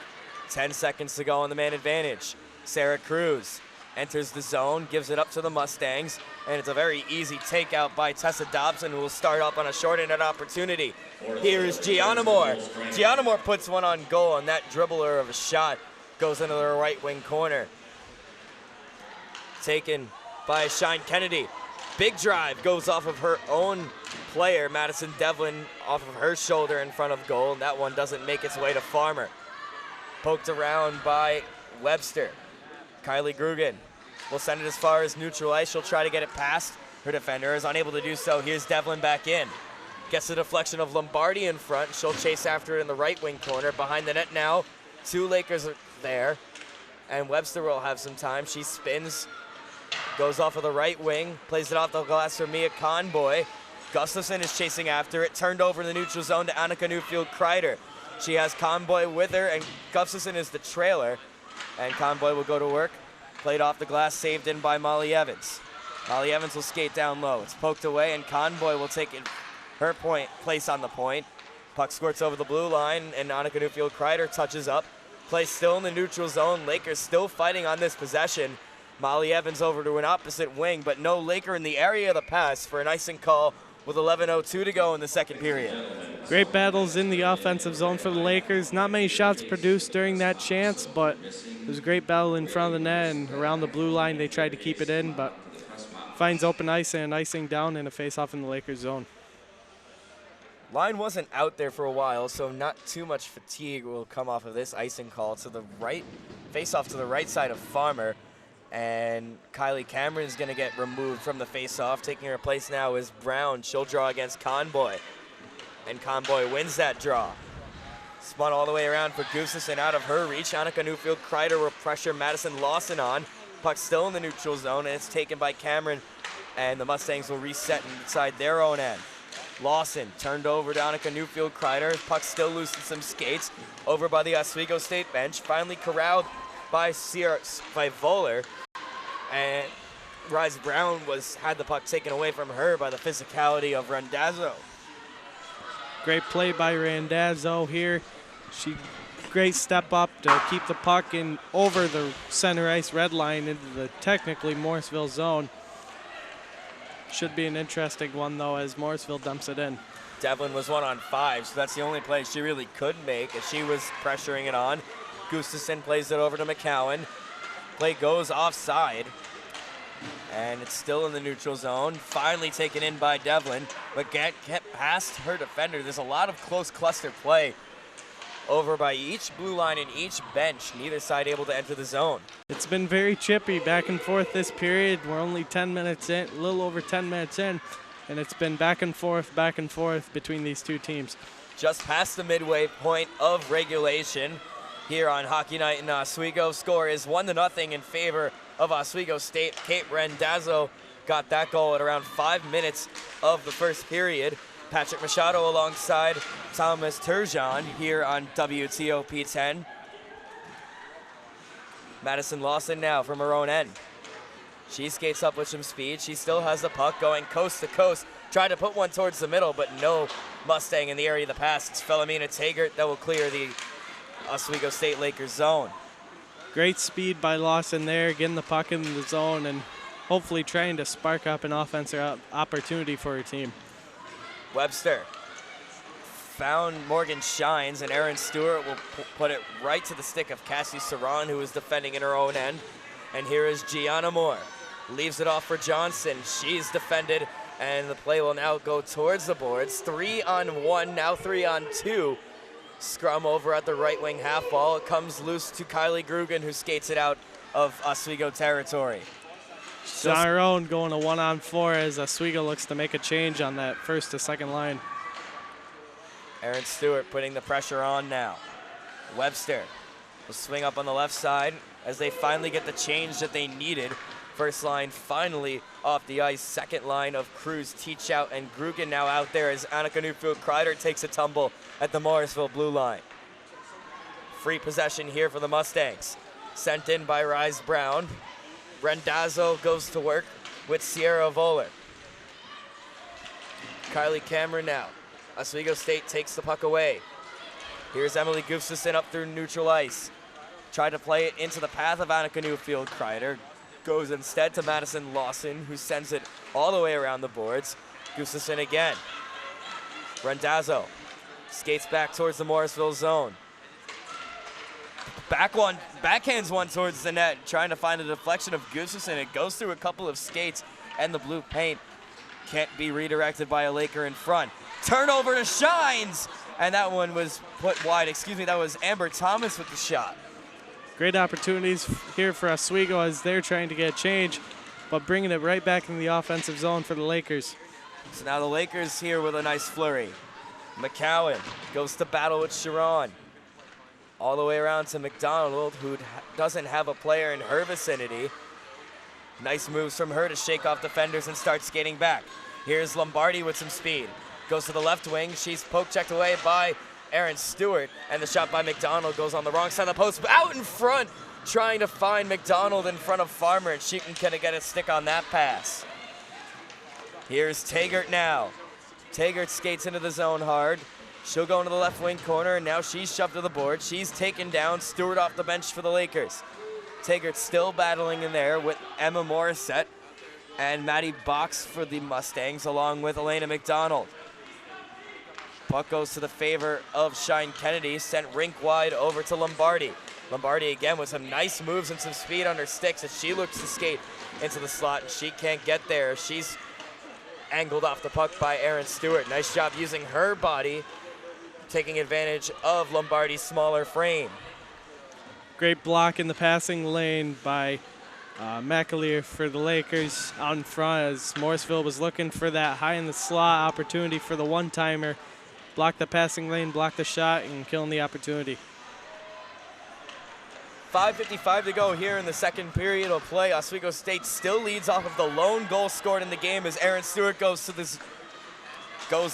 10 seconds to go on the man advantage. Sarah Cruz enters the zone, gives it up to the Mustangs, and it's a very easy takeout by Tessa Dobson, who will start up on a short-handed opportunity. Here is Gianna Moore. Gianna Moore puts one on goal, and that dribbler of a shot goes into the right wing corner. Taken by Shine Kennedy. Big drive goes off of her own player, Madison Devlin, off of her shoulder in front of goal, and that one doesn't make its way to Farmer. Poked around by Webster. Kylie Grugan will send it as far as neutral ice. She'll try to get it past. Her defender is unable to do so. Here's Devlin back in. Gets the deflection of Lombardi in front. She'll chase after it in the right wing corner. Behind the net now, two Lakers are there, and Webster will have some time. She spins, goes off of the right wing, plays it off the glass for Mia Conboy. Gustafson is chasing after it, turned over in the neutral zone to Annika Newfield-Kreider. She has Conboy with her, and Gustafson is the trailer. And Conboy will go to work. Played off the glass, saved in by Molly Evans. Molly Evans will skate down low. It's poked away, and Conboy will take it, her place on the point. Puck squirts over the blue line, and Annika Newfield-Kreider touches up. Play still in the neutral zone. Lakers still fighting on this possession. Molly Evans over to an opposite wing, but no Laker in the area of the pass for an icing call with 11:02 to go in the second period. Great battles in the offensive zone for the Lakers. Not many shots produced during that chance, but it was a great battle in front of the net, and around the blue line they tried to keep it in, but finds open ice and icing down in a face-off in the Lakers zone. Line wasn't out there for a while, so not too much fatigue will come off of this icing call. To the right, face-off to the right side of Farmer. And Kylie Cameron is going to get removed from the face-off. Taking her place now is Brown. She'll draw against Conboy. And Conboy wins that draw. Spun all the way around for Gustafson out of her reach. Annika Newfield-Kreider will pressure Madison Lawson on. Puck still in the neutral zone, and it's taken by Cameron. And the Mustangs will reset inside their own end. Lawson turned over to Annika Newfield-Kreider. Puck still loose in some skates. Over by the Oswego State bench. Finally corralled by Voller, and Rise Brown had the puck taken away from her by the physicality of Randazzo. Great play by Randazzo here. Great step up to keep the puck in over the center ice red line into the technically Morrisville zone. Should be an interesting one though, as Morrisville dumps it in. Devlin was 1-on-5, so that's the only play she really could make as she was pressuring it on. Gustafson plays it over to McCowan. Play goes offside. And it's still in the neutral zone. Finally taken in by Devlin, but kept past her defender. There's a lot of close cluster play over by each blue line and each bench. Neither side able to enter the zone. It's been very chippy back and forth this period. We're only 10 minutes in, a little over 10 minutes in. and it's been back and forth between these two teams. Just past the midway point of regulation here on Hockey Night in Oswego. Score is 1-0 in favor of Oswego State. Kate Rendazzo got that goal at around 5 minutes of the first period. Patrick Machado alongside Thomas Turgeon here on WTOP 10. Madison Lawson now from her own end. She skates up with some speed. She still has the puck going coast to coast. Tried to put one towards the middle, but no Mustang in the area of the pass. It's Philomena Taggart that will clear the Oswego State Lakers zone. Great speed by Lawson there, getting the puck in the zone and hopefully trying to spark up an offensive opportunity for her team. Webster found Morgan Shines, and Aaron Stewart will put it right to the stick of Cassie Saran, who is defending in her own end. And here is Gianna Moore. Leaves it off for Johnson. She's defended, and the play will now go towards the boards. 3-on-1, now 3-on-2. Scrum over at the right wing half ball. It comes loose to Kylie Grugan, who skates it out of Oswego territory. She's on her own, going to 1-on-4 as Oswego looks to make a change on that first to second line. Aaron Stewart putting the pressure on now. Webster will swing up on the left side as they finally get the change that they needed. First line finally off the ice. Second line of Cruz, Teachout, and Grugan now out there as Annika Newfield-Kreider takes a tumble at the Morrisville blue line. Free possession here for the Mustangs. Sent in by Rise Brown. Rendazzo goes to work with Sierra Voller. Kylie Cameron now. Oswego State takes the puck away. Here's Emily Gustafson up through neutral ice. Tried to play it into the path of Annika Newfield-Kreider. Goes instead to Madison Lawson, who sends it all the way around the boards. Gustafson again. Rendazzo skates back towards the Morrisville zone. Backhands one towards the net, trying to find a deflection of Gustafson. It goes through a couple of skates, and the blue paint can't be redirected by a Laker in front. Turnover to Shines, and that one was put wide. Excuse me, that was Amber Thomas with the shot. Great opportunities here for Oswego as they're trying to get a change, but bringing it right back in the offensive zone for the Lakers. So now the Lakers here with a nice flurry. McCowan goes to battle with Sharon. All the way around to McDonald, who doesn't have a player in her vicinity. Nice moves from her to shake off defenders and start skating back. Here's Lombardi with some speed. Goes to the left wing. She's poke checked away by Aaron Stewart, and the shot by McDonald goes on the wrong side of the post. Out in front, trying to find McDonald in front of Farmer, and she can kind of get a stick on that pass. Here's Taggart now. Taggart skates into the zone hard. She'll go into the left wing corner, and now she's shoved to the board. She's taken down. Stewart off the bench for the Lakers. Taggart still battling in there with Emma Morissette and Maddie Box for the Mustangs, along with Elena McDonald. Puck goes to the favor of Shine Kennedy, sent rink wide over to Lombardi. Lombardi again with some nice moves and some speed on her sticks as she looks to skate into the slot, and she can't get there. She's angled off the puck by Aaron Stewart. Nice job using her body, taking advantage of Lombardi's smaller frame. Great block in the passing lane by McAleer for the Lakers out in front as Morrisville was looking for that high in the slot opportunity for the one-timer. Blocked the passing lane, blocked the shot, and killing the opportunity. 5:55 to go here in the second period of play. Oswego State still leads off of the lone goal scored in the game as Aaron Stewart goes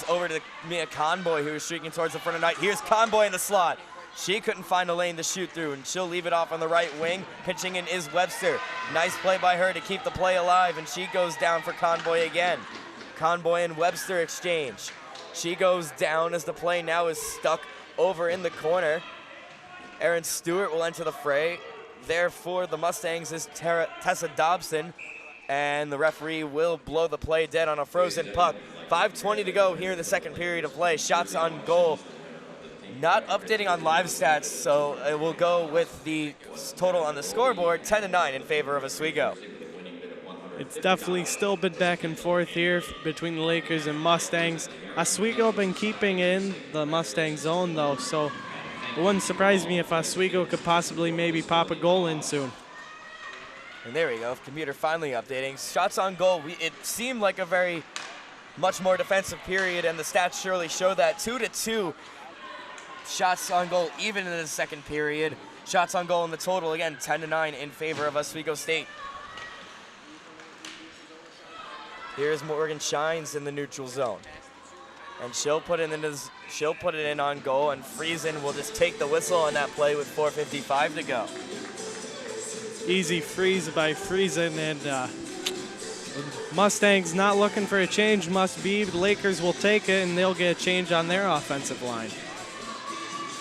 over to Mia Conboy, who is streaking towards the front of the net. Here's Conboy in the slot. She couldn't find a lane to shoot through, and she'll leave it off on the right wing. Pitching in is Webster. Nice play by her to keep the play alive, and she goes down for Conboy again. Conboy and Webster exchange. She goes down as the play now is stuck over in the corner. Aaron Stewart will enter the fray. Therefore, the Mustangs is Tessa Dobson, and the referee will blow the play dead on a frozen puck. 5:20 to go here in the second period of play. Shots on goal. Not updating on live stats, so it will go with the total on the scoreboard, 10-9 in favor of Oswego. It's definitely still been back and forth here between the Lakers and Mustangs. Oswego been keeping in the Mustang zone, though, so it wouldn't surprise me if Oswego could possibly maybe pop a goal in soon. And there we go, computer finally updating. Shots on goal, it seemed like a very much more defensive period, and the stats surely show that. 2-2 shots on goal even in the second period. Shots on goal in the total, again, 10-9 in favor of Oswego State. Here's Morgan Shines in the neutral zone. And she'll put it in on goal, and Friesen will just take the whistle on that play with 4:55 to go. Easy freeze by Friesen, and Mustangs not looking for a change must be. The Lakers will take it, and they'll get a change on their offensive line.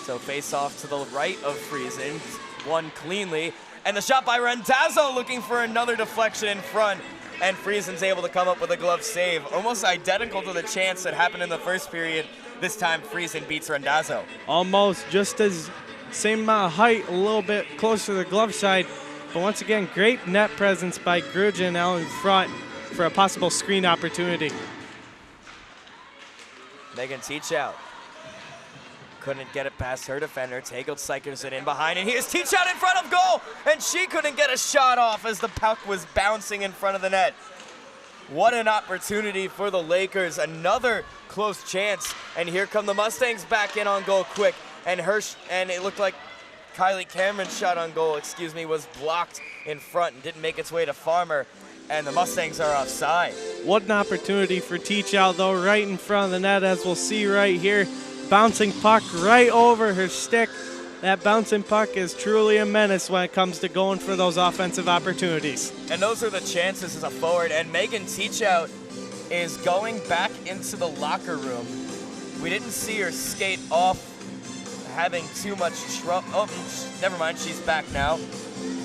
So face off to the right of Friesen, won cleanly, and the shot by Randazzo looking for another deflection in front, and Friesen's able to come up with a glove save, almost identical to the chance that happened in the first period. This time Friesen beats Randazzo. Almost just as same amount of height, a little bit closer to the glove side, but once again, great net presence by Grugin out in front for a possible screen opportunity. Megan Teachout couldn't get it past her defender. Tagle cycles it in behind, and here's Teachout in front of goal, and she couldn't get a shot off as the puck was bouncing in front of the net. What an opportunity for the Lakers. Another close chance, and here come the Mustangs back in on goal quick, and it looked like Kylie Cameron's shot on goal, was blocked in front and didn't make its way to Farmer, and the Mustangs are offside. What an opportunity for Teachout, though, right in front of the net, as we'll see right here. Bouncing puck right over her stick. That bouncing puck is truly a menace when it comes to going for those offensive opportunities. And those are the chances as a forward, and Megan Teachout is going back into the locker room. We didn't see her skate off having too much trouble. Oh, never mind, she's back now.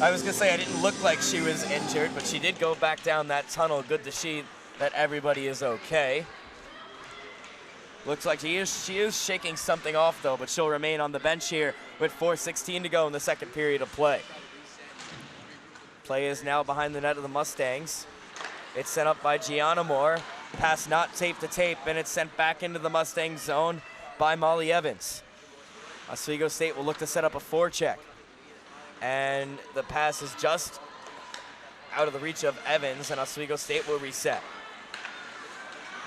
I was gonna say I didn't look like she was injured, but she did go back down that tunnel. Good to see that everybody is okay. Looks like she is shaking something off though, but she'll remain on the bench here with 4:16 to go in the second period of play. Play is now behind the net of the Mustangs. It's sent up by Gianna Moore. Pass not tape to tape, and it's sent back into the Mustang zone by Molly Evans. Oswego State will look to set up a forecheck. And the pass is just out of the reach of Evans, and Oswego State will reset.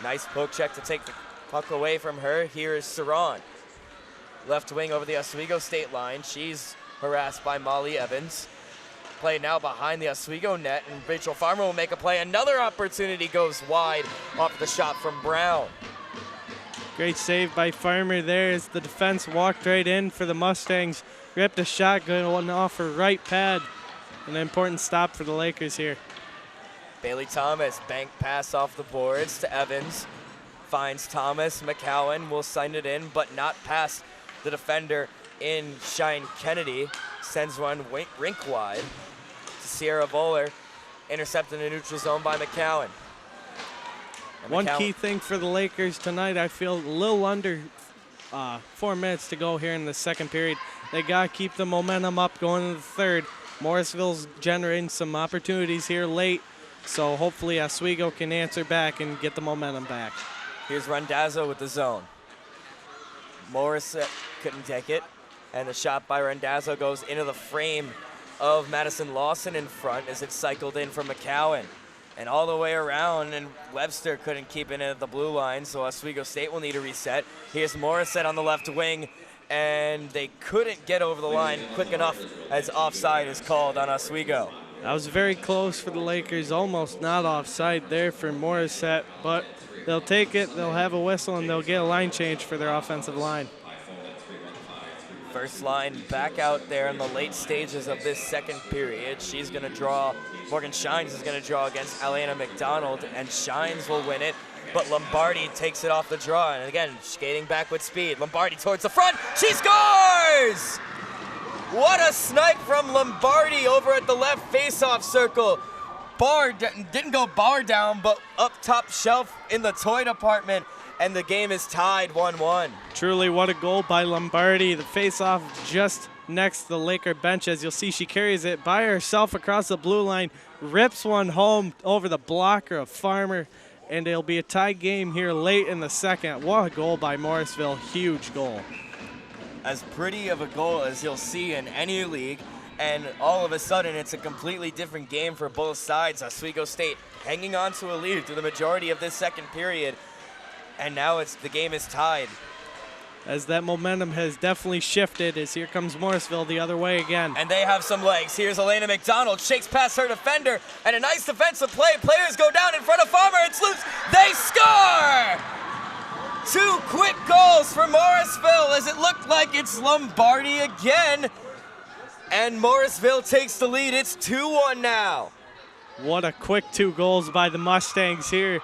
Nice poke check to take the puck away from her. Here is Saran. Left wing over the Oswego State line. She's harassed by Molly Evans. Play now behind the Oswego net, and Rachel Farmer will make a play. Another opportunity goes wide off the shot from Brown. Great save by Farmer there as the defense walked right in for the Mustangs. Ripped a shot going off her right pad. An important stop for the Lakers here. Bailey Thomas, bank pass off the boards to Evans. Finds Thomas. McCowan will send it in, but not past the defender in Shine Kennedy. Sends one rink wide to Sierra Bowler. Intercepted in the neutral zone by McCowan. One key thing for the Lakers tonight, I feel a little under 4 minutes to go here in the second period. They got to keep the momentum up going into the third. Morrisville's generating some opportunities here late, so hopefully Oswego can answer back and get the momentum back. Here's Randazzo with the zone. Morris couldn't take it, and the shot by Randazzo goes into the frame of Madison Lawson in front as it cycled in from McCowan. And all the way around, and Webster couldn't keep it in at the blue line, so Oswego State will need a reset. Here's Morissette on the left wing, and they couldn't get over the line quick enough as offside is called on Oswego. That was very close for the Lakers, almost not offside there for Morissette, but they'll take it, they'll have a whistle, and they'll get a line change for their offensive line. First line back out there in the late stages of this second period. She's going to draw, Morgan Shines is going to draw against Alana McDonald, and Shines will win it, but Lombardi takes it off the draw, and again, skating back with speed. Lombardi towards the front, she scores! What a snipe from Lombardi over at the left face-off circle. Bar didn't go bar down, but up top shelf in the toy department, and the game is tied 1-1. Truly, what a goal by Lombardi. The face-off just next to the Laker bench. As you'll see, she carries it by herself across the blue line, rips one home over the blocker of Farmer, and it'll be a tie game here late in the second. What a goal by Morrisville. Huge goal. As pretty of a goal as you'll see in any league, and all of a sudden it's a completely different game for both sides. Oswego State hanging on to a lead through the majority of this second period, And now the game is tied. As that momentum has definitely shifted, as here comes Morrisville the other way again. And they have some legs. Here's Elena McDonald, shakes past her defender, and a nice defensive play. Players go down in front of Farmer. It's loose. They score! 2 quick goals for Morrisville as it looked like it's Lombardi again. And Morrisville takes the lead. It's 2-1 now. What a quick 2 goals by the Mustangs here.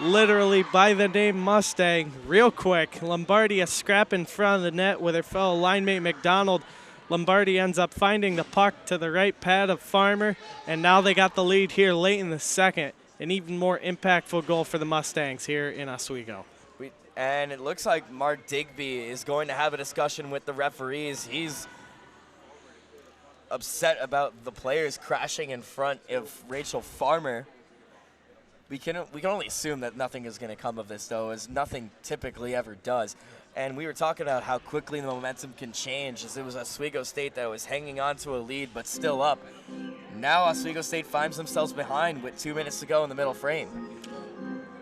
Literally by the name Mustang, real quick. Lombardi a scrap in front of the net with her fellow line mate McDonald. Lombardi ends up finding the puck to the right pad of Farmer, and now they got the lead here late in the second. An even more impactful goal for the Mustangs here in Oswego. And it looks like Mark Digby is going to have a discussion with the referees. He's upset about the players crashing in front of Rachel Farmer. We can only assume that nothing is going to come of this, though, as nothing typically ever does. And we were talking about how quickly the momentum can change, as it was Oswego State that was hanging on to a lead but still up. Now Oswego State finds themselves behind with 2 minutes to go in the middle frame.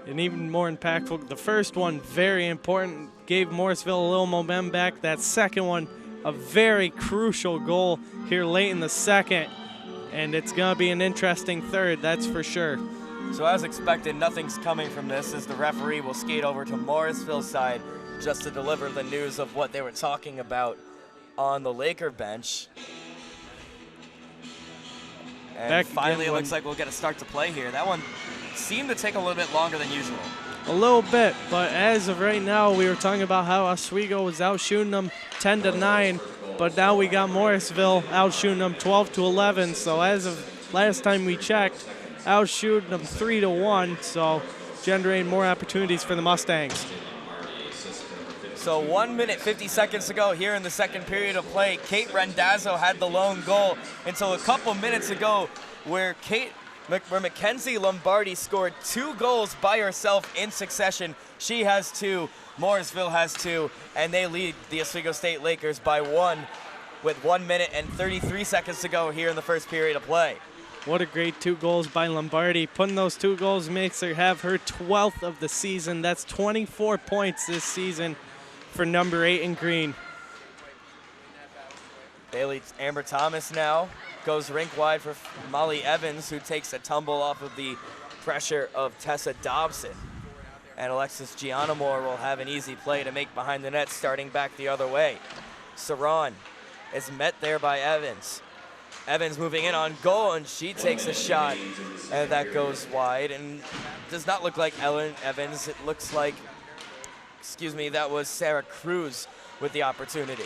And even more impactful, the first one, very important, gave Morrisville a little momentum back. That second one, a very crucial goal here late in the second. And it's going to be an interesting third, that's for sure. So as expected, nothing's coming from this, as the referee will skate over to Morrisville's side just to deliver the news of what they were talking about on the Laker bench. And finally, it looks like we'll get a start to play here. That one seemed to take a little bit longer than usual. A little bit, but as of right now, we were talking about how Oswego was outshooting them 10-9, but now we got Morrisville outshooting them 12-11. So as of last time we checked, outshooting them 3-1, so generating more opportunities for the Mustangs. So 1 minute, 50 seconds to go here in the second period of play. Kate Rendazzo had the lone goal until a couple minutes ago where Mackenzie Lombardi scored 2 goals by herself in succession. She has 2, Morrisville has 2, and they lead the Oswego State Lakers by 1 with 1 minute and 33 seconds to go here in the first period of play. What a great 2 goals by Lombardi. Putting those 2 goals makes her have her 12th of the season. That's 24 points this season for number 8 in green. Bailey Amber Thomas now goes rink wide for Molly Evans, who takes a tumble off of the pressure of Tessa Dobson. And Alexis Gianamore will have an easy play to make behind the net, starting back the other way. Saran is met there by Evans. Evans moving in on goal, and she takes a shot, and that goes wide. And does not look like Ellen Evans. It looks like, that was Sarah Cruz with the opportunity.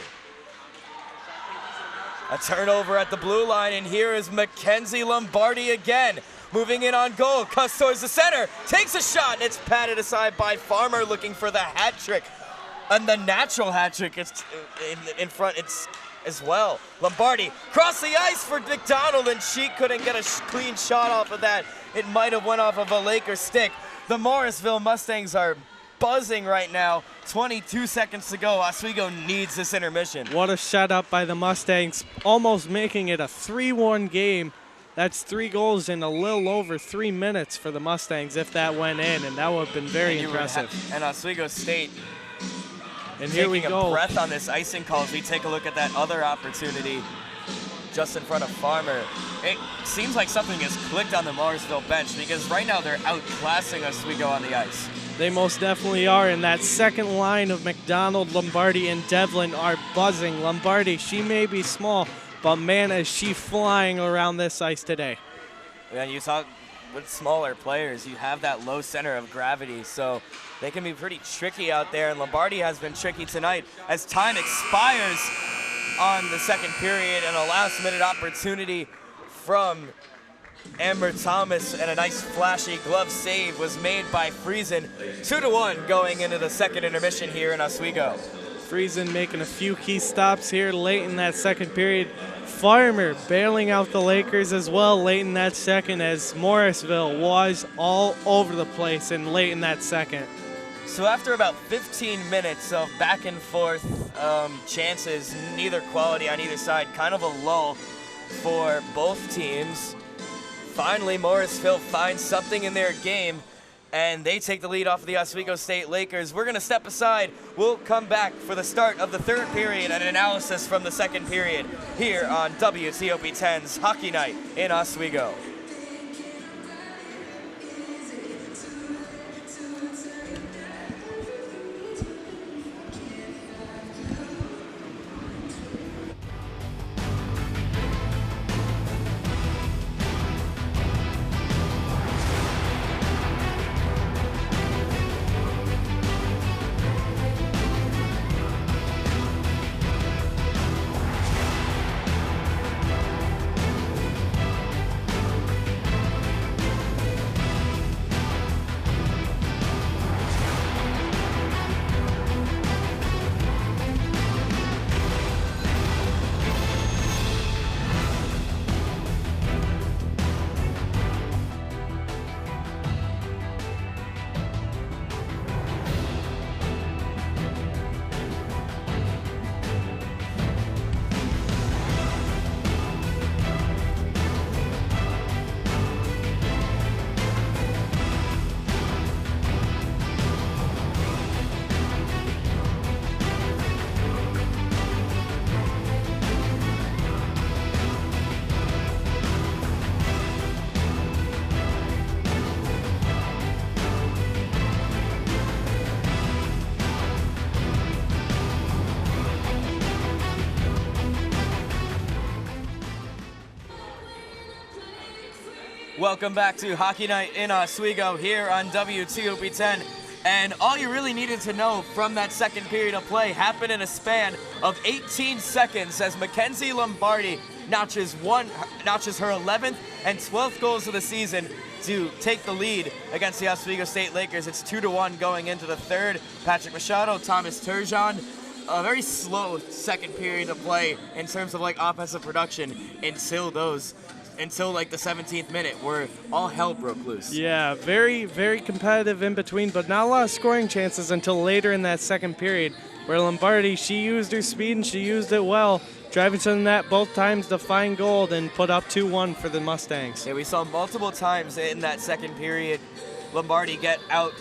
A turnover at the blue line, and here is Mackenzie Lombardi again. Moving in on goal, cuts towards the center, takes a shot, and it's patted aside by Farmer, looking for the hat trick. And the natural hat trick is in front. It's as well. Lombardi crossed the ice for McDonald, and she couldn't get a clean shot off of that. It might have went off of a Laker stick. The Morrisville Mustangs are buzzing right now. 22 seconds to go. Oswego needs this intermission. What a shutout by the Mustangs, almost making it a 3-1 game. That's 3 goals in a little over 3 minutes for the Mustangs if that went in, and that would have been very impressive. And Oswego State and here we taking go. a breath on this icing call as we take a look at that other opportunity just in front of Farmer. It seems like something has clicked on the Morrisville bench, because right now they're outclassing Oswego on the ice. They most definitely are, and that second line of McDonald, Lombardi, and Devlin are buzzing. Lombardi, she may be small, but man, is she flying around this ice today. And you talk with smaller players, you have that low center of gravity, so they can be pretty tricky out there, and Lombardi has been tricky tonight as time expires on the second period, and a last-minute opportunity from Amber Thomas, and a nice flashy glove save was made by Friesen. 2-1 going into the second intermission here in Oswego. Friesen making a few key stops here late in that second period. Farmer bailing out the Lakers as well late in that second, as Morrisville was all over the place and late in that second. So after about 15 minutes of back and forth chances, neither quality on either side, kind of a lull for both teams, finally Morrisville finds something in their game and they take the lead off of the Oswego State Lakers. We're going to step aside. We'll come back for the start of the third period and analysis from the second period here on WTOP 10's Hockey Night in Oswego. Welcome back to Hockey Night in Oswego here on WTOP 10. And all you really needed to know from that second period of play happened in a span of 18 seconds as Mackenzie Lombardi notches her 11th and 12th goals of the season to take the lead against the Oswego State Lakers. It's 2-1 going into the third. Patrick Machado, Thomas Turgeon. A very slow second period of play in terms of like offensive production until like the 17th minute where all hell broke loose. Yeah, very, very competitive in between, but not a lot of scoring chances until later in that second period where Lombardi, she used her speed and she used it well, driving to the net both times to find goal and put up 2-1 for the Mustangs. Yeah, we saw multiple times in that second period Lombardi get out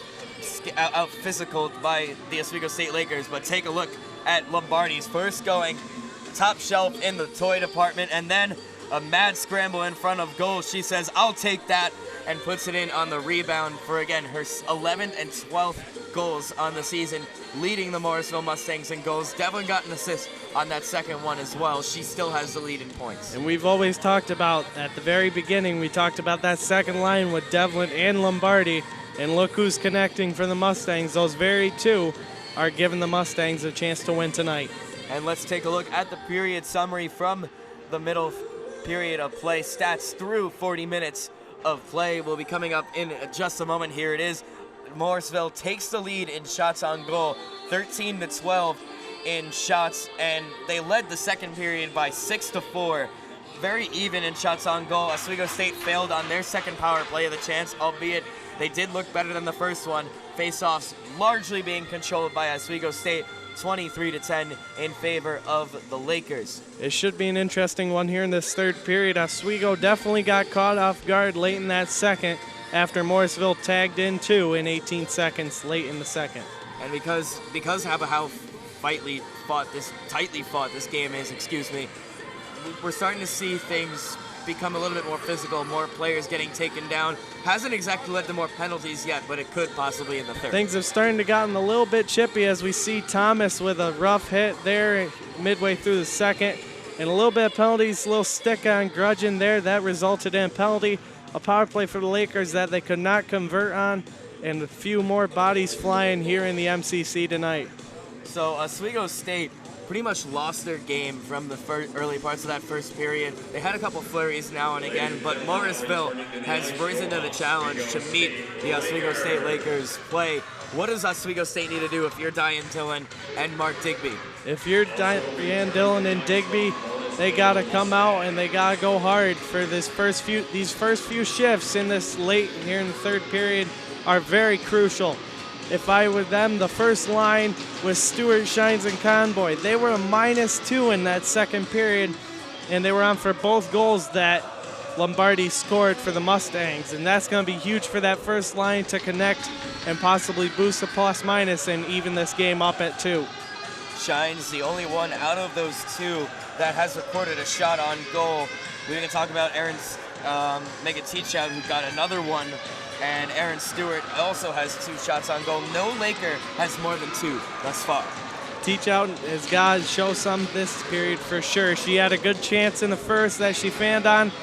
physical by the Oswego State Lakers, but take a look at Lombardi's first going top shelf in the toy department and then a mad scramble in front of goal. She says, "I'll take that," and puts it in on the rebound for, again, her 11th and 12th goals on the season, leading the Morrisville Mustangs in goals. Devlin got an assist on that second one as well. She still has the lead in points. And we've always talked about, at the very beginning, we talked about that second line with Devlin and Lombardi, and look who's connecting for the Mustangs. Those very two are giving the Mustangs a chance to win tonight. And let's take a look at the period summary from the middle period of play. Stats through 40 minutes of play will be coming up in just a moment. Here it is. Morrisville takes the lead in shots on goal, 13-12 in shots, and they led the second period by 6-4. Very even in shots on goal. Oswego State failed on their second power play of the chance, albeit they did look better than the first one. Face-offs largely being controlled by Oswego State, 23-10 in favor of the Lakers. It should be an interesting one here in this third period. Oswego definitely got caught off guard late in that second after Morrisville tagged in two in 18 seconds late in the second. And because of how tightly fought this game is, we're starting to see things become a little bit more physical, more players getting taken down. Hasn't exactly led to more penalties yet, but it could possibly in the third. Things have started to gotten a little bit chippy as we see Thomas with a rough hit there midway through the second. And a little bit of penalties, a little stick on Grudgeon there. That resulted in a penalty, a power play for the Lakers that they could not convert on, and a few more bodies flying here in the MCC tonight. So Oswego State pretty much lost their game from the early parts of that first period. They had a couple flurries now and again, but Morrisville has risen to the challenge to meet the Oswego State Lakers play. What does Oswego State need to do if you're Diane Dillon and Mark Digby? If you're Diane Dillon and Digby, they got to come out and they got to go hard for these first few shifts in this late here in the third period are very crucial. If I were them, the first line was Stewart, Shines, and Conboy. They were a -2 in that second period, and they were on for both goals that Lombardi scored for the Mustangs, and that's going to be huge for that first line to connect and possibly boost the plus-minus and even this game up at 2. Shine's the only one out of those two that has recorded a shot on goal. We're going to talk about Aaron's Megan Teachout, who got another one, and Aaron Stewart also has 2 shots on goal. No Laker has more than 2 thus far. Teachout has got to show some this period for sure. She had a good chance in the first that she fanned on.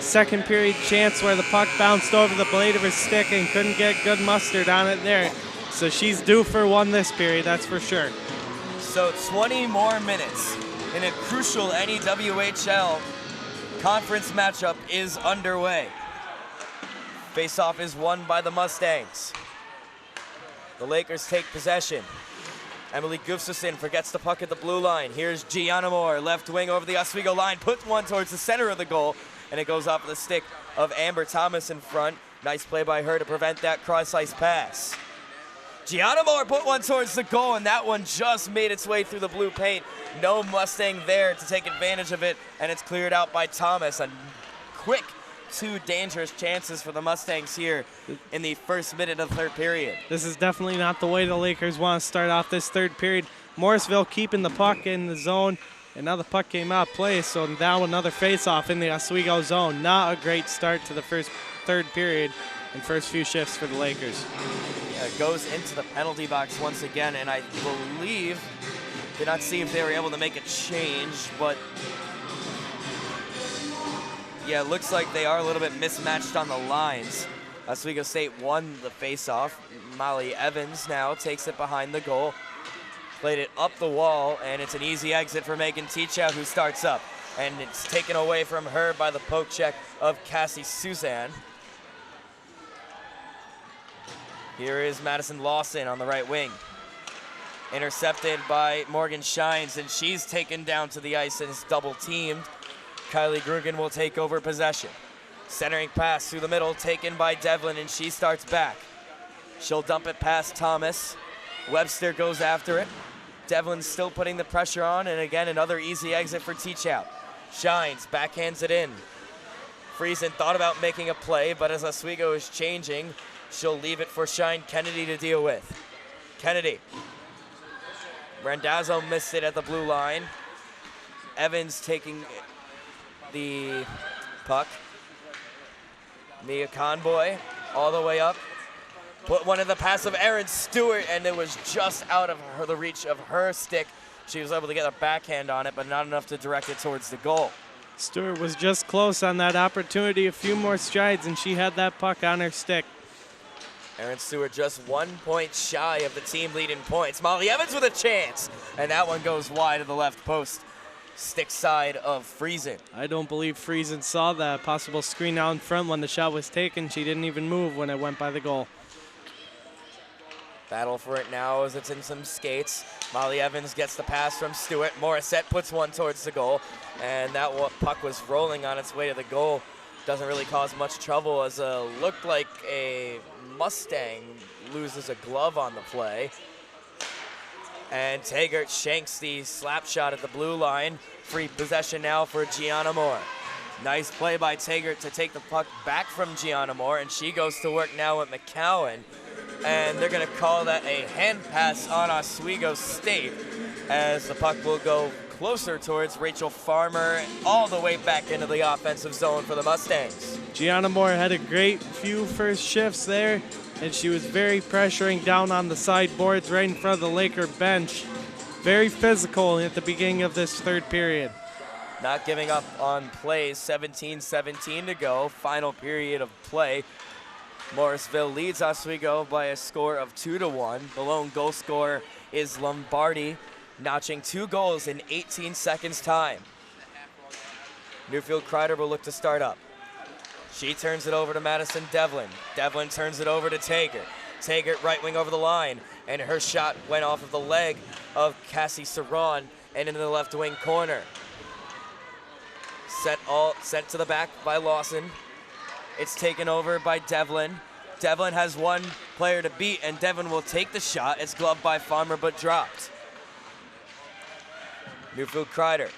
Second period chance where the puck bounced over the blade of her stick and couldn't get good mustard on it there. So she's due for one this period, that's for sure. So 20 more minutes in a crucial NEWHL conference matchup is underway. Faceoff is won by the Mustangs. The Lakers take possession. Emily Gustafson forgets the puck at the blue line. Here's Gianna Moore, left wing over the Oswego line, puts one towards the center of the goal, and it goes off the stick of Amber Thomas in front. Nice play by her to prevent that cross-ice pass. Gianna Moore put one towards the goal, and that one just made its way through the blue paint. No Mustang there to take advantage of it, and it's cleared out by Thomas. A quick 2 dangerous chances for the Mustangs here in the first minute of the third period. This is definitely not the way the Lakers want to start off this third period. Morrisville keeping the puck in the zone, and now the puck came out of play, so now another face-off in the Oswego zone. Not a great start to the third period and first few shifts for the Lakers. Yeah, it goes into the penalty box once again, and I believe, did not see if they were able to make a change, but yeah, it looks like they are a little bit mismatched on the lines. Oswego State won the face-off. Molly Evans now takes it behind the goal. Played it up the wall, and it's an easy exit for Megan Teachout, who starts up. And it's taken away from her by the poke check of Cassie Suzanne. Here is Madison Lawson on the right wing. Intercepted by Morgan Shines, and she's taken down to the ice and is double-teamed. Kylie Grugan will take over possession. Centering pass through the middle, taken by Devlin, and she starts back. She'll dump it past Thomas. Webster goes after it. Devlin's still putting the pressure on, and again, another easy exit for Teachout. Shines, backhands it in. Friesen thought about making a play, but as Oswego is changing, she'll leave it for Shine Kennedy to deal with. Kennedy. Randazzo missed it at the blue line. Evans taking the puck. Mia Conboy all the way up. Put one in the pass of Erin Stewart, and it was just out of the reach of her stick. She was able to get a backhand on it, but not enough to direct it towards the goal. Stewart was just close on that opportunity, a few more strides, and she had that puck on her stick. Erin Stewart just 1 point shy of the team lead in points. Molly Evans with a chance, and that one goes wide of the left post. Stick side of Friesen. I don't believe Friesen saw that possible screen out in front when the shot was taken. She didn't even move when it went by the goal. Battle for it now as it's in some skates. Molly Evans gets the pass from Stewart. Morissette puts one towards the goal, and that puck was rolling on its way to the goal. Doesn't really cause much trouble as looked like a Mustang loses a glove on the play. And Taggart shanks the slap shot at the blue line. Free possession now for Gianna Moore. Nice play by Taggart to take the puck back from Gianna Moore, and she goes to work now with McCowan. And they're going to call that a hand pass on Oswego State as the puck will go closer towards Rachel Farmer, all the way back into the offensive zone for the Mustangs. Gianna Moore had a great few first shifts there, and she was very pressuring down on the sideboards right in front of the Laker bench. Very physical at the beginning of this third period. Not giving up on plays, 17-17 to go, final period of play. Morrisville leads Oswego by a score of 2-1. The lone goal scorer is Lombardi, notching 2 goals in 18 seconds time. Newfield Kreider will look to start up. She turns it over to Madison Devlin. Devlin turns it over to Taggart. Taggart right wing over the line, and her shot went off of the leg of Cassie Saron and into the left wing corner. Sent to the back by Lawson. It's taken over by Devlin. Devlin has one player to beat, and Devlin will take the shot. It's gloved by Farmer, but dropped. Newfield Kreider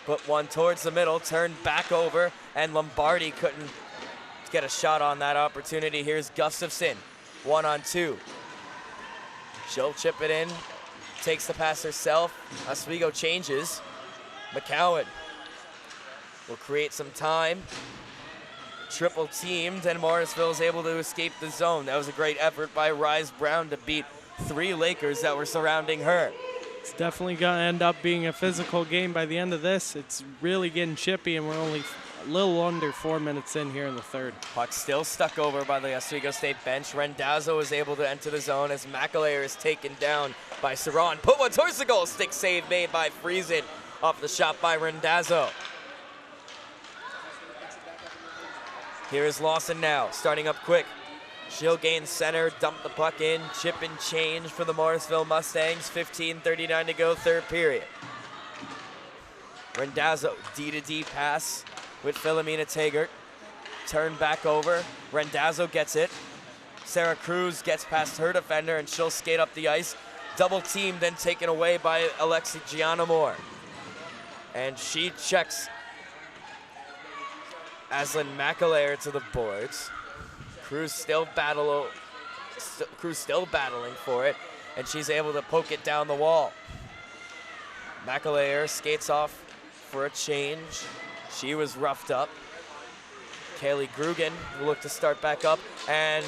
put one towards the middle, turned back over, and Lombardi couldn't get a shot on that opportunity. Here's Gustafson, 1-on-2. She'll chip it in, takes the pass herself. Oswego changes. McCowan will create some time. Triple teamed, and Morrisville is able to escape the zone. That was a great effort by Rise Brown to beat 3 Lakers that were surrounding her. It's definitely going to end up being a physical game by the end of this. It's really getting chippy, and we're only a little under 4 minutes in here in the third. Puck still stuck over by the Oswego State bench. Rendazzo is able to enter the zone as McAleer is taken down by Saran. Put one towards the goal. Stick save made by Friesen off the shot by Rendazzo. Here is Lawson now, starting up quick. She'll gain center, dump the puck in, chip and change for the Morrisville Mustangs. 15:39 to go, third period. Rendazzo, D-to-D pass with Philomena Taggart. Turn back over, Rendazzo gets it. Sarah Cruz gets past her defender and she'll skate up the ice. Double team, then taken away by Alexi Gianamore. And she checks Aslan McAleer to the boards. Cruz still battling for it, and she's able to poke it down the wall. McAleer skates off for a change. She was roughed up. Kaylee Grugan will look to start back up, and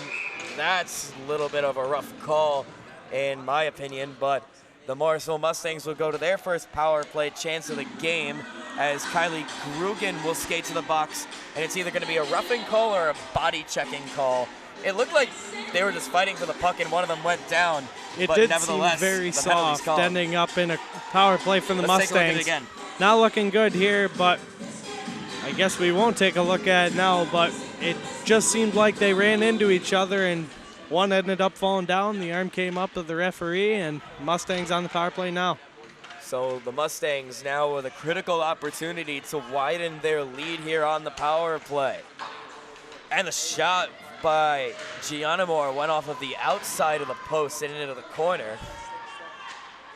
that's a little bit of a rough call in my opinion, but the Morrisville Mustangs will go to their first power play chance of the game as Kylie Grugan will skate to the box, and it's either going to be a roughing call or a body checking call. It looked like they were just fighting for the puck and one of them went down. It but did nevertheless, seem very the penalty's soft, called. ending up in a power play from the Let's Mustangs. take a look at it again. Not looking good here, but I guess we won't take a look at it now, but it just seemed like they ran into each other and one ended up falling down. The arm came up of the referee, and Mustangs on the power play now. So the Mustangs now with a critical opportunity to widen their lead here on the power play. And the shot by Gianamore went off of the outside of the post and into the corner.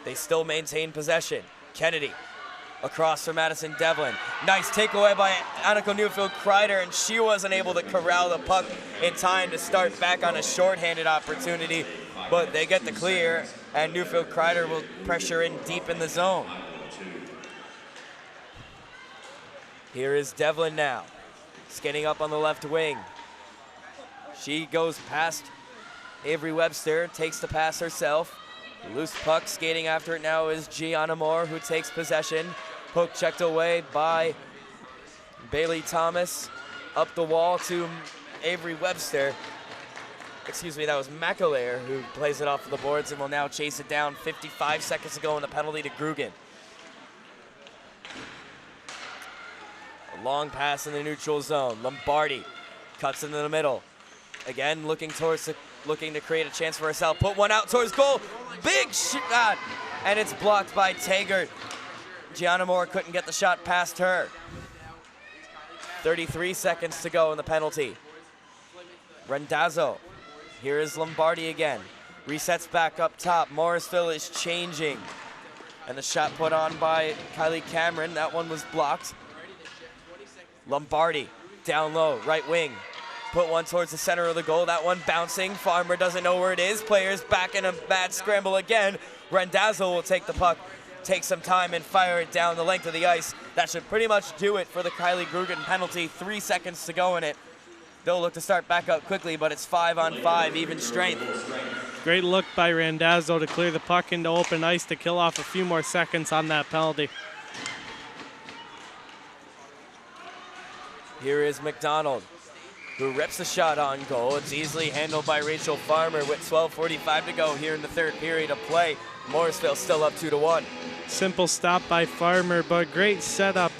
They still maintain possession. Kennedy across from Madison Devlin. Nice takeaway by Annika Newfield-Kreider, and she wasn't able to corral the puck in time to start back on a shorthanded opportunity, but they get the clear, and Newfield-Kreider will pressure in deep in the zone. Here is Devlin now, skating up on the left wing. She goes past Avery Webster, takes the pass herself. Loose puck, skating after it now is Gianna Moore, who takes possession. Poke checked away by Bailey Thomas. Up the wall to Avery Webster. Excuse me, that was McAleer who plays it off the boards and will now chase it down. 55 seconds to go in the penalty to Grugan. A long pass in the neutral zone. Lombardi cuts into the middle. Again, looking to create a chance for herself. Put one out towards goal. Big shot, and it's blocked by Taggart. Gianna Moore couldn't get the shot past her. 33 seconds to go in the penalty. Rendazzo. Here is Lombardi again. Resets back up top. Morrisville is changing. And the shot put on by Kylie Cameron. That one was blocked. Lombardi down low, right wing. Put one towards the center of the goal. That one bouncing. Farmer doesn't know where it is. Players back in a bad scramble again. Rendazzo will take the puck, take some time, and fire it down the length of the ice. That should pretty much do it for the Kylie Grugan penalty. 3 seconds to go in it. They'll look to start back up quickly, but it's 5-on-5, even strength. Great look by Rendazzo to clear the puck into open ice to kill off a few more seconds on that penalty. Here is McDonald, who rips a shot on goal. It's easily handled by Rachel Farmer with 12:45 to go here in the third period of play. Morrisville still up 2-1. Simple stop by Farmer, but great setup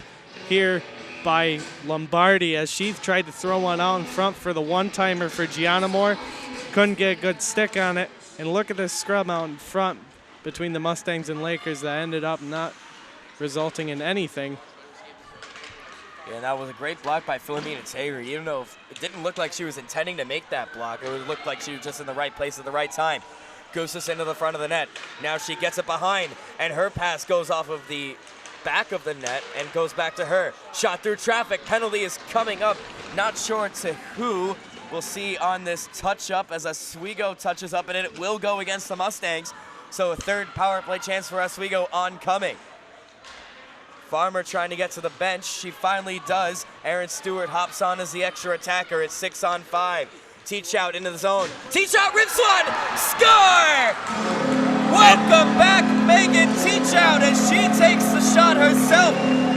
here by Lombardi as she tried to throw one out in front for the one-timer for Gianna Moore. Couldn't get a good stick on it. And look at this scrum out in front between the Mustangs and Lakers that ended up not resulting in anything. Yeah, that was a great block by Philomena Taggart. Even though it didn't look like she was intending to make that block, it looked like she was just in the right place at the right time. Goes this into the front of the net. Now she gets it behind, and her pass goes off of the back of the net and goes back to her. Shot through traffic. Penalty is coming up. Not sure to who. We'll see on this touch-up as Oswego touches up, and it will go against the Mustangs. So a third power play chance for Oswego oncoming. Farmer trying to get to the bench. She finally does. Aaron Stewart hops on as the extra attacker. It's 6-on-5. Teach out into the zone. Teach out rips one! Score! Welcome back, Megan Teach out as she takes the shot herself.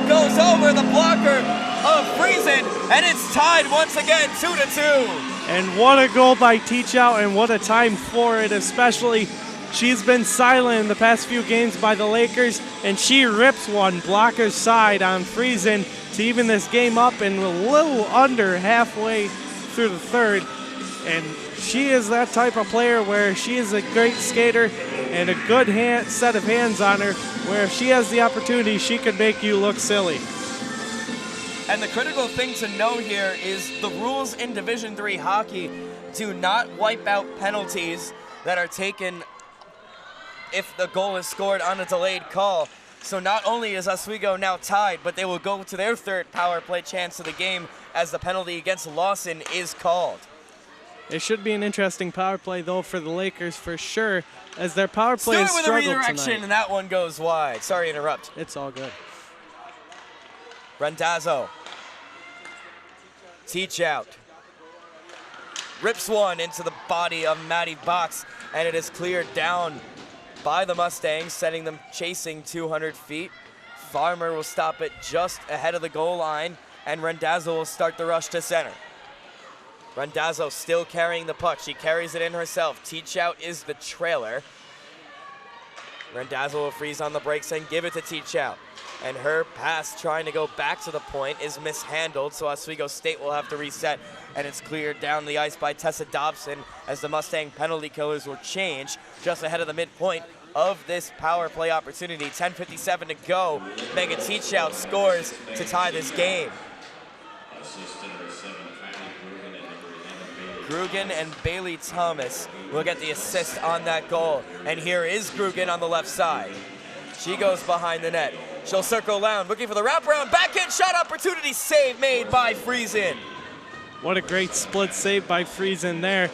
Goes over the blocker of Friesen, and it's tied once again, 2-2. And what a goal by Teach out, and what a time for it, especially. She's been silent in the past few games by the Lakers, and she rips one blocker's side on Friesen to even this game up and a little under halfway through the third. And she is that type of player where she is a great skater and a good set of hands on her, where if she has the opportunity, she could make you look silly. And the critical thing to know here is the rules in Division III hockey do not wipe out penalties that are taken if the goal is scored on a delayed call. So not only is Oswego now tied, but they will go to their third power play chance of the game as the penalty against Lawson is called. It should be an interesting power play, though, for the Lakers for sure, as their power play has struggled with a redirection, tonight. And that one goes wide. Sorry to interrupt. It's all good. Randazzo. Teach out. Rips one into the body of Maddie Box, and it is cleared down by the Mustangs, sending them chasing 200 feet. Farmer will stop it just ahead of the goal line, and Randazzo will start the rush to center. Randazzo still carrying the puck. She carries it in herself. Teach out is the trailer. Randazzo will freeze on the brakes and give it to Teach out. And her pass trying to go back to the point is mishandled, so Oswego State will have to reset, and it's cleared down the ice by Tessa Dobson as the Mustang penalty killers will change just ahead of the midpoint of this power play opportunity. 10:57 to go. Megan Teach out scores to tie this game. Grugan and Bailey Thomas will get the assist on that goal. And here is Grugan on the left side. She goes behind the net. She'll circle around, looking for the wraparound backhand shot opportunity. Save made by Friesen. What a great split save by Friesen there,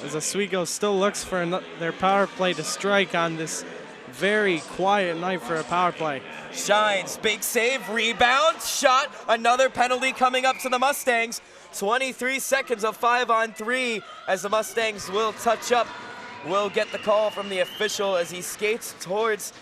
as Oswego still looks for their power play to strike on this very quiet night for a power play. Shines, big save, rebound, shot, another penalty coming up to the Mustangs. 23 seconds of 5-on-3 as the Mustangs will touch up. Will get the call from the official as he skates towards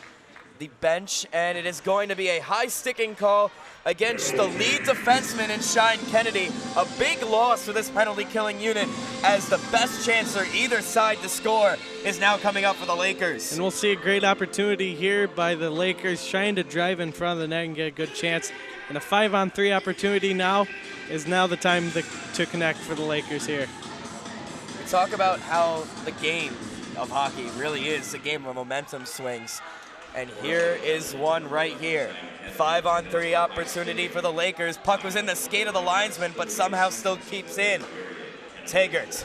the bench, and it is going to be a high sticking call against the lead defenseman in Shine Kennedy. A big loss for this penalty killing unit as the best chance for either side to score is now coming up for the Lakers. And we'll see a great opportunity here by the Lakers trying to drive in front of the net and get a good chance. And a 5-on-3 opportunity now is now the time to connect for the Lakers here. We talk about how the game of hockey really is a game of momentum swings. And here is one right here. 5-on-3 opportunity for the Lakers. Puck was in the skate of the linesman, but somehow still keeps in. Taggart.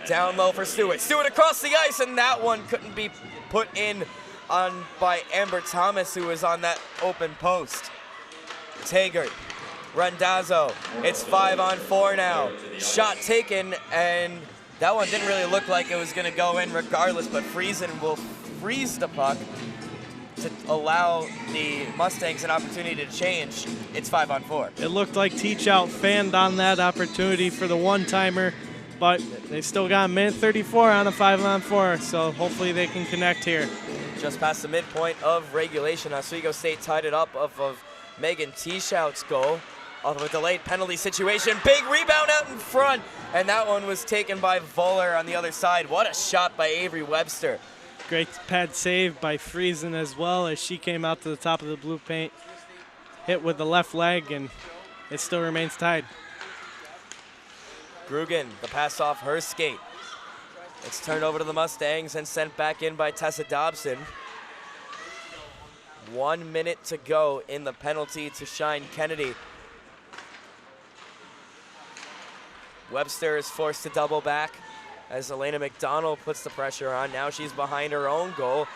Down low for Stewart. Stewart across the ice, and that one couldn't be put in on by Amber Thomas, who was on that open post. Taggart. Randazzo. It's 5-on-4 now. Shot taken, and that one didn't really look like it was going to go in regardless, but Friesen will freeze the puck to allow the Mustangs an opportunity to change. It's 5-on-4. It looked like Teach out fanned on that opportunity for the one-timer, but they still got a minute 34 on a 5-on-4, so hopefully they can connect here. Just past the midpoint of regulation, Oswego State tied it up off of Megan Teachout's goal. Off of a delayed penalty situation. Big rebound out in front, and that one was taken by Voller on the other side. What a shot by Avery Webster. Great pad save by Friesen as well, as she came out to the top of the blue paint, hit with the left leg, and it still remains tied. Grugan, the pass off her skate. It's turned over to the Mustangs and sent back in by Tessa Dobson. 1 minute to go in the penalty to Shine Kennedy. Webster is forced to double back as Elena McDonald puts the pressure on. Now she's behind her own goal,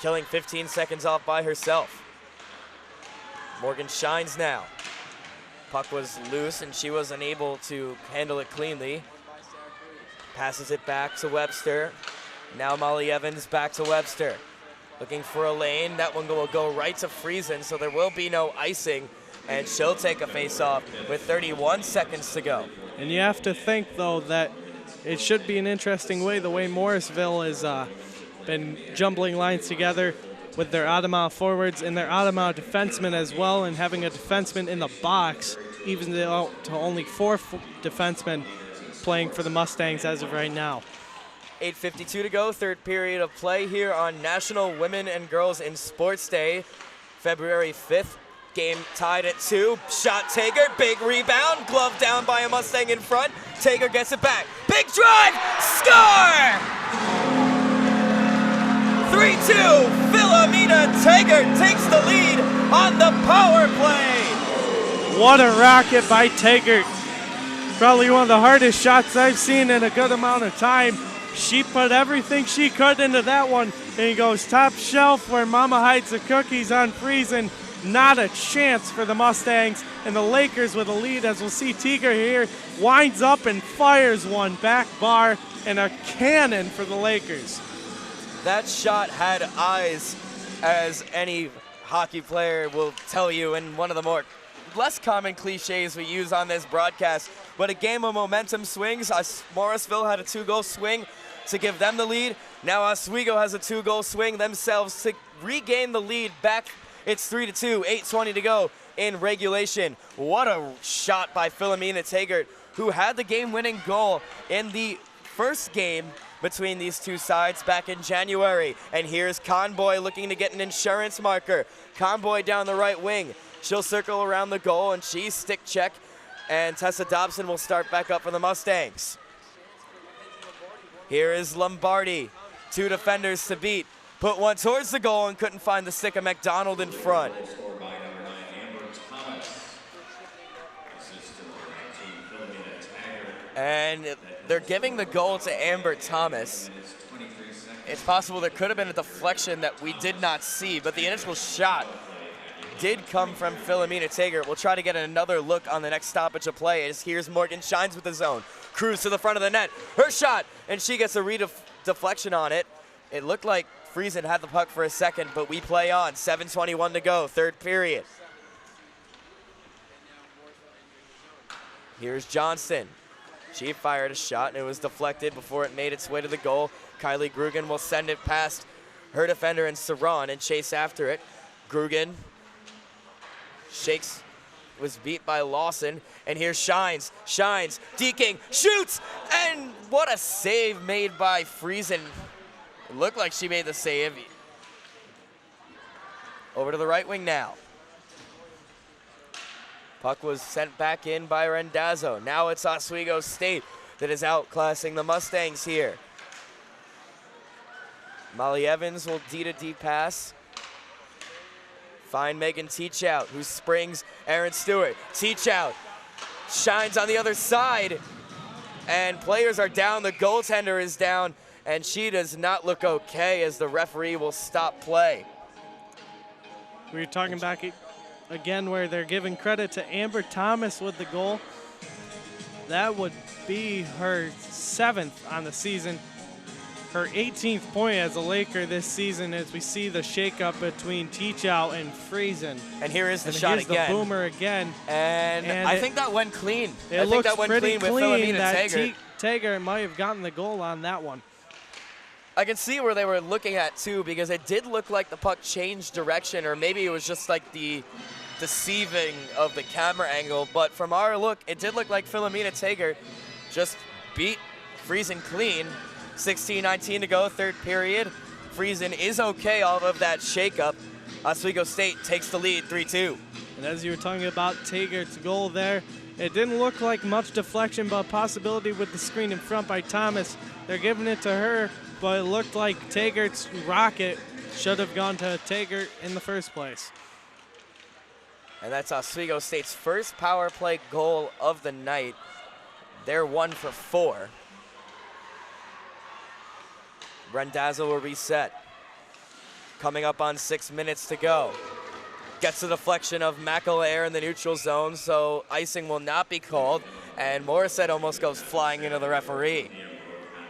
killing 15 seconds off by herself. Morgan shines now. Puck was loose and she was unable to handle it cleanly. Passes it back to Webster. Now Molly Evans back to Webster. Looking for a lane. That one will go right to Friesen, so there will be no icing. And she'll take a face-off with 31 seconds to go. And you have to think, though, that it should be an interesting way, the way Morrisville has been jumbling lines together with their Adama forwards and their Adama defensemen as well, and having a defenseman in the box, even though to only 4 defensemen playing for the Mustangs as of right now. 8:52 to go, third period of play here on National Women and Girls in Sports Day, February 5th. Game tied at 2. Shot Tager, big rebound, glove down by a Mustang in front. Tager gets it back. Big drive, score! 3-2, Philomena Tager takes the lead on the power play. What a rocket by Tager. Probably one of the hardest shots I've seen in a good amount of time. She put everything she could into that one, and he goes top shelf where Mama hides the cookies on Friesen. Not a chance for the Mustangs, and the Lakers with a lead, as we'll see Teager here, winds up and fires one back bar, and a cannon for the Lakers. That shot had eyes, as any hockey player will tell you, and one of the more less common cliches we use on this broadcast. But a game of momentum swings. Morrisville had a 2-goal swing to give them the lead. Now Oswego has a 2-goal swing themselves to regain the lead back. It's 3-2, 8:20 to go in regulation. What a shot by Philomena Tager, who had the game-winning goal in the first game between these two sides back in January. And here's Conboy looking to get an insurance marker. Conboy down the right wing. She'll circle around the goal, and she's stick check. And Tessa Dobson will start back up for the Mustangs. Here is Lombardi. 2 defenders to beat. Put one towards the goal and couldn't find the stick of McDonald in front. And they're giving the goal to Amber Thomas. It's possible there could have been a deflection that we did not see, but the initial shot did come from Philomena Tager. We'll try to get another look on the next stoppage of play, as here's Morgan shines with the zone. Cruise to the front of the net. Her shot, and she gets a deflection on it. It looked like Friesen had the puck for a second, but we play on. 7:21 to go, third period. Here's Johnston. She fired a shot, and it was deflected before it made its way to the goal. Kylie Grugan will send it past her defender and Saran and chase after it. Grugan shakes, was beat by Lawson, and here Shines, deking, shoots, and what a save made by Friesen. It looked like she made the save. Over to the right wing now. Puck was sent back in by Rendazzo. Now it's Oswego State that is outclassing the Mustangs here. Molly Evans will D-to-D pass. Find Megan Teachout, who springs Aaron Stewart. Teachout shines on the other side, and players are down. The goaltender is down, and she does not look okay, as the referee will stop play. We were talking back again where they're giving credit to Amber Thomas with the goal. That would be her 7th on the season. Her 18th point as a Laker this season, as we see the shakeup between Teachout and Friesen. And here is the shot again. Here's the boomer again. And I think that went clean. It I think that went pretty clean with Philomena Tager. Tager might have gotten the goal on that one. I can see where they were looking at too, because it did look like the puck changed direction, or maybe it was just like the deceiving of the camera angle. But from our look, it did look like Philomena Tager just beat Friesen clean. 16:19 to go, third period. Friesen is okay off of that shakeup. Oswego State takes the lead, 3-2. And as you were talking about Tager's goal there, it didn't look like much deflection, but possibility with the screen in front by Thomas. They're giving it to her, but it looked like Tager's rocket should have gone to Tager in the first place. And that's Oswego State's first power play goal of the night. They're 1 for 4. Rendazzo will reset. Coming up on 6 minutes to go. Gets the deflection of McAlear in the neutral zone, so icing will not be called, and Morissette almost goes flying into the referee.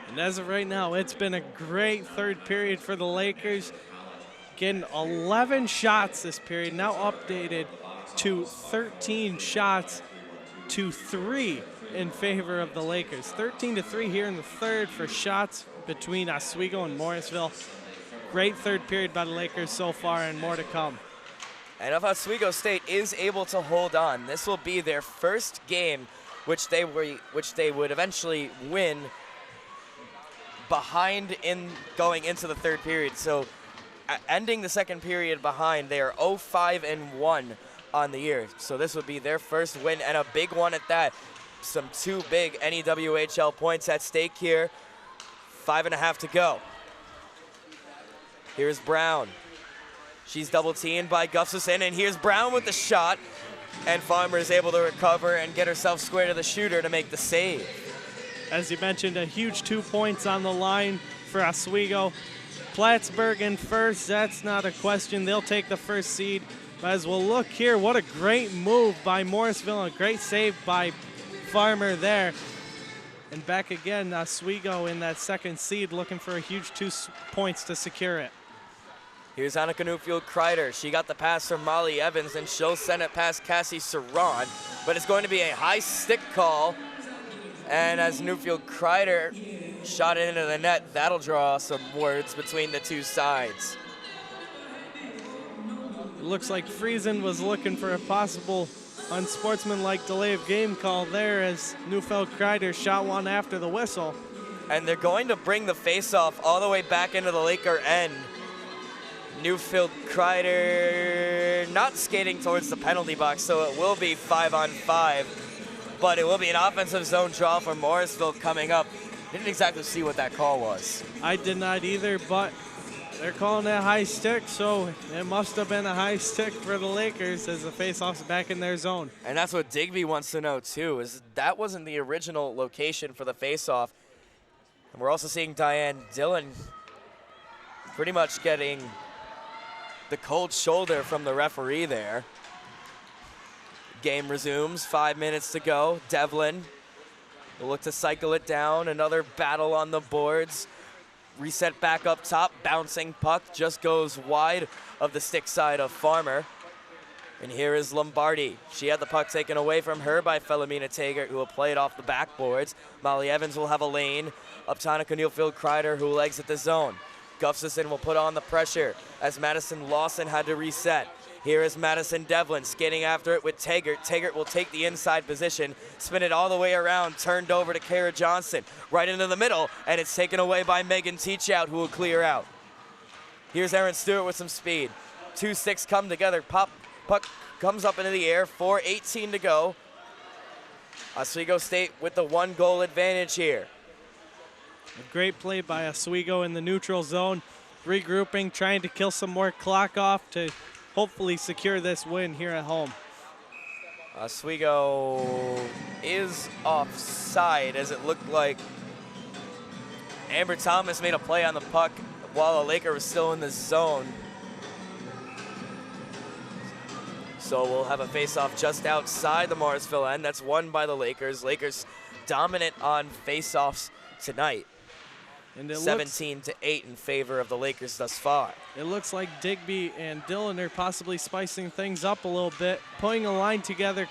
And as of right now, it's been a great third period for the Lakers. Getting 11 shots this period, now updated to 13 shots to 3 in favor of the Lakers. 13-3 here in the third for shots between Oswego and Morrisville. Great third period by the Lakers so far, and more to come. And if Oswego State is able to hold on, this will be their first game which they would eventually win behind in going into the third period. So ending the second period behind, they are 0-5-1 on the year. So this would be their first win, and a big one at that. Some 2 big NEWHL points at stake here. 5.5 to go. Here's Brown. She's double teamed by Gustafson, and here's Brown with the shot. And Farmer is able to recover and get herself square to the shooter to make the save. As you mentioned, a huge 2 points on the line for Oswego. Plattsburgh in first, that's not a question. They'll take the first seed. But as we'll look here, what a great move by Morrisville, a great save by Farmer there. And back again, Oswego in that second seed looking for a huge 2 points to secure it. Here's Annika Newfield-Kreider. She got the pass from Molly Evans, and she'll send it past Cassie Saran. But it's going to be a high stick call. And as Newfield-Kreider shot it into the net, that'll draw some words between the two sides. It looks like Friesen was looking for a possible unsportsmanlike delay of game call there as Newfield-Kreider shot one after the whistle. And they're going to bring the face-off all the way back into the Laker end. Newfield-Kreider not skating towards the penalty box, so it will be 5-on-5. But it will be an offensive zone draw for Morrisville coming up. Didn't exactly see what that call was. I did not either, but they're calling that high stick, so it must have been a high stick for the Lakers as the face-off's back in their zone. And that's what Digby wants to know, too, is that wasn't the original location for the face-off. And we're also seeing Diane Dillon pretty much getting the cold shoulder from the referee there. Game resumes, 5 minutes to go. Devlin will look to cycle it down. Another battle on the boards. Reset back up top, bouncing puck just goes wide of the stick side of Farmer. And here is Lombardi. She had the puck taken away from her by Philomena Taggart, who will play it off the backboards. Molly Evans will have a lane up to Annika Newfield-Kreider, who will exit the zone. Gustafson will put on the pressure as Madison Lawson had to reset. Here is Madison Devlin skating after it with Taggart. Taggart will take the inside position, spin it all the way around, turned over to Kara Johnson, right into the middle, and it's taken away by Megan Teachout, who will clear out. Here's Erin Stewart with some speed. 2 sticks come together. Puck comes up into the air. 4:18 to go. Oswego State with the 1-goal advantage here. A great play by Oswego in the neutral zone, regrouping, trying to kill some more clock off to hopefully secure this win here at home. Oswego is offside, as it looked like Amber Thomas made a play on the puck while the Laker was still in the zone. So we'll have a face-off just outside the Morrisville end. That's won by the Lakers. Lakers dominant on face-offs tonight. And it 17-8 in favor of the Lakers thus far. It looks like Digby and Dillon are possibly spicing things up a little bit, putting a line together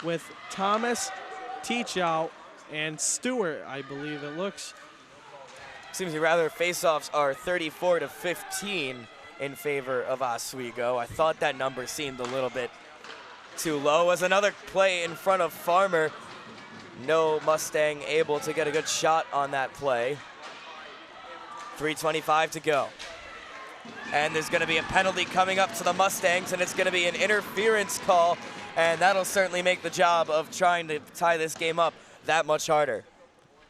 with Thomas, Teachout, and Stewart, I believe it looks. Seems to rather face-offs are 34-15 in favor of Oswego. I thought that number seemed a little bit too low. As another play in front of Farmer. No Mustang able to get a good shot on that play. 3:25 to go. And there's going to be a penalty coming up to the Mustangs, and it's going to be an interference call, and that'll certainly make the job of trying to tie this game up that much harder.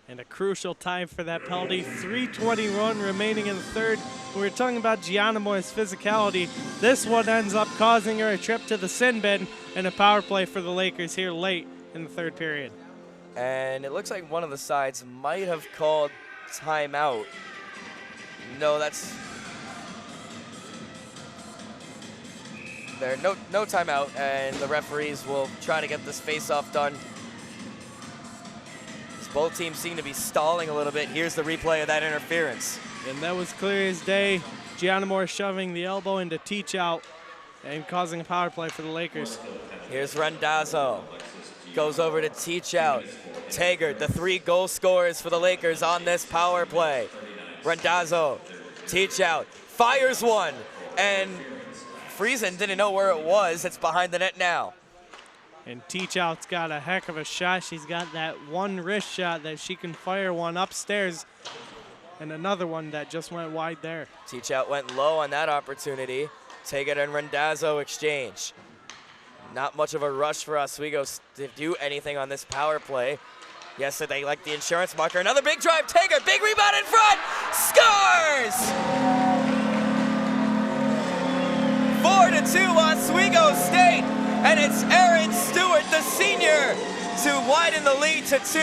And a crucial time for that penalty. 3:21 remaining in the third. We were talking about Gianna Moore's physicality. This one ends up causing her a trip to the sin bin and a power play for the Lakers here late in the third period. And it looks like one of the sides might have called timeout. No, that's There, no timeout, and the referees will try to get this face-off done. Both teams seem to be stalling a little bit. Here's the replay of that interference. And that was clear as day. Gianna Moore shoving the elbow into teach out and causing a power play for the Lakers. Here's Randazzo. Goes over to teach out. Taggart, the 3 goal scorers for the Lakers on this power play. Randazzo, teach out, fires one, and Friesen didn't know where it was. It's behind the net now. And Teach Out's got a heck of a shot. She's got that one wrist shot that she can fire one upstairs, and another one that just went wide there. Teach Out went low on that opportunity. Taggart and Randazzo exchange. Not much of a rush for Oswego to do anything on this power play. Yes, they like the insurance marker. Another big drive. Taggart, big rebound in front. Scores! 4-2 Oswego State. And it's Aaron Stewart, the senior, to widen the lead to 2.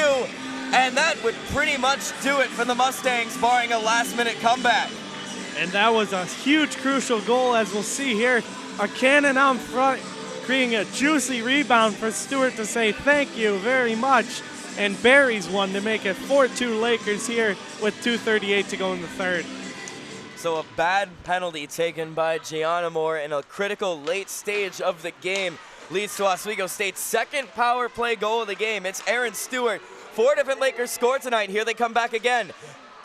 And that would pretty much do it for the Mustangs, barring a last-minute comeback. And that was a huge, crucial goal, as we'll see here. A cannon out front, creating a juicy rebound for Stewart to say thank you very much. And Barry's one to make it 4-2 Lakers here with 2:38 to go in the third. So a bad penalty taken by Gianna Moore in a critical late stage of the game leads to Oswego State's second power play goal of the game. It's Aaron Stewart. 4 different Lakers scored tonight. Here they come back again.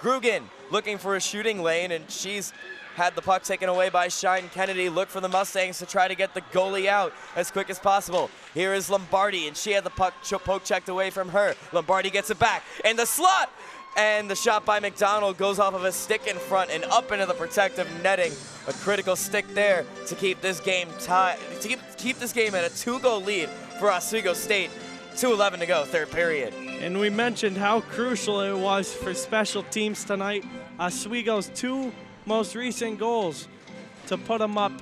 Grugan looking for a shooting lane, and she's had the puck taken away by Shine Kennedy. Look for the Mustangs to try to get the goalie out as quick as possible. Here is Lombardi, and she had the puck poke checked away from her. Lombardi gets it back in the slot, and the shot by McDonald goes off of a stick in front and up into the protective netting. A critical stick there to keep this game tied, to keep this game at a 2-goal lead for Oswego State. 2:11 to go, third period. And we mentioned how crucial it was for special teams tonight. Oswego's 2 most recent goals to put them up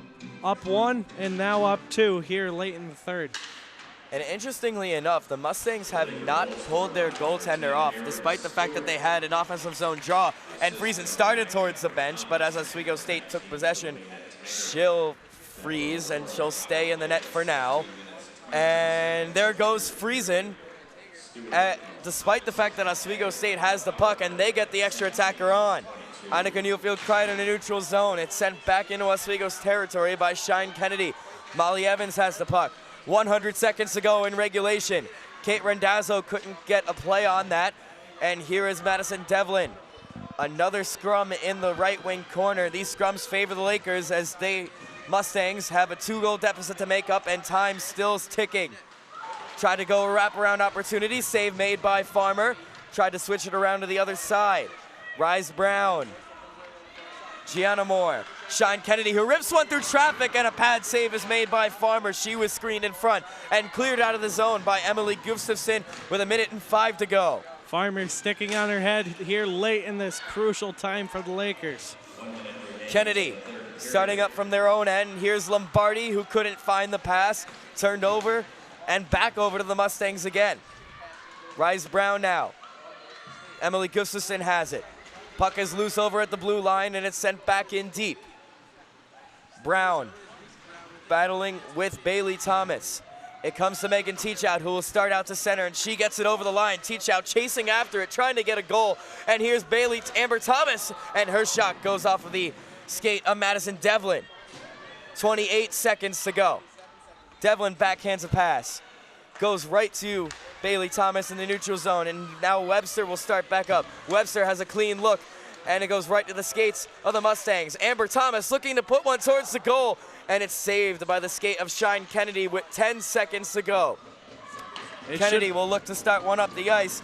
1 and now up 2 here late in the third. And interestingly enough, the Mustangs have not pulled their goaltender off, despite the fact that they had an offensive zone draw. And Friesen started towards the bench, but as Oswego State took possession, she'll freeze and she'll stay in the net for now. And there goes Friesen, despite the fact that Oswego State has the puck and they get the extra attacker on. Annika Newfield cried in a neutral zone. It's sent back into Oswego's territory by Shine Kennedy. Molly Evans has the puck. 100 seconds to go in regulation. Kate Randazzo couldn't get a play on that. And here is Madison Devlin. Another scrum in the right wing corner. These scrums favor the Lakers as Mustangs have a 2-goal deficit to make up and time still's ticking. Tried to go a wraparound opportunity. Save made by Farmer. Tried to switch it around to the other side. Rise Brown. Gianna Moore. Shine Kennedy, who rips one through traffic, and a pad save is made by Farmer. She was screened in front and cleared out of the zone by Emily Gustafson with 1:05 to go. Farmer sticking on her head here late in this crucial time for the Lakers. Kennedy starting up from their own end. Here's Lombardi, who couldn't find the pass. Turned over and back over to the Mustangs again. Rise Brown now. Emily Gustafson has it. Puck is loose over at the blue line, and it's sent back in deep. Brown battling with Bailey Thomas. It comes to Megan Teachout, who will start out to center, and she gets it over the line. Teachout chasing after it, trying to get a goal. And here's Amber Thomas, and her shot goes off of the skate of Madison Devlin. 28 seconds to go. Devlin backhands a pass. Goes right to Bailey Thomas in the neutral zone, and now Webster will start back up. Webster has a clean look, and it goes right to the skates of the Mustangs. Amber Thomas looking to put one towards the goal, and it's saved by the skate of Shine Kennedy with 10 seconds to go. Kennedy will look to start one up the ice,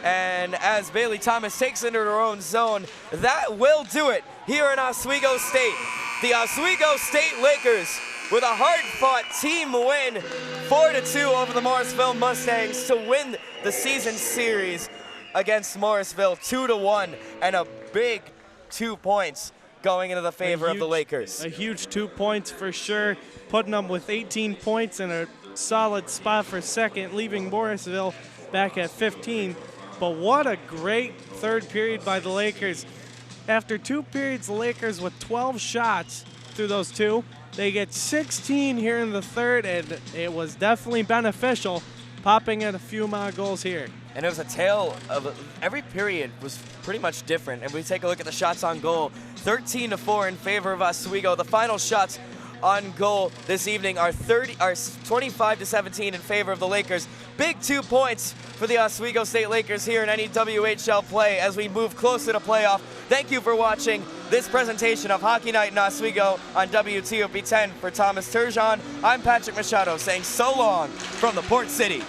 and as Bailey Thomas takes into her own zone, that will do it here in Oswego State. The Oswego State Lakers with a hard-fought team win, 4-2 over the Morrisville Mustangs to win the season series against Morrisville, 2-1, and a big 2 points going into the favor of the Lakers. A huge 2 points for sure, putting them with 18 points in a solid spot for second, leaving Morrisville back at 15. But what a great third period by the Lakers. After 2 periods, the Lakers with 12 shots through those 2, They get 16 here in the third, and it was definitely beneficial, popping in a few more goals here. And it was a tale of every period was pretty much different. If we take a look at the shots on goal, 13-4 in favor of Oswego. The final shots on goal this evening are 25-17 in favor of the Lakers. Big 2 points for the Oswego State Lakers here in any WHL play as we move closer to playoff. Thank you for watching this presentation of Hockey Night in Oswego on WTOP 10. For Thomas Turgeon, I'm Patrick Machado saying so long from the Port City.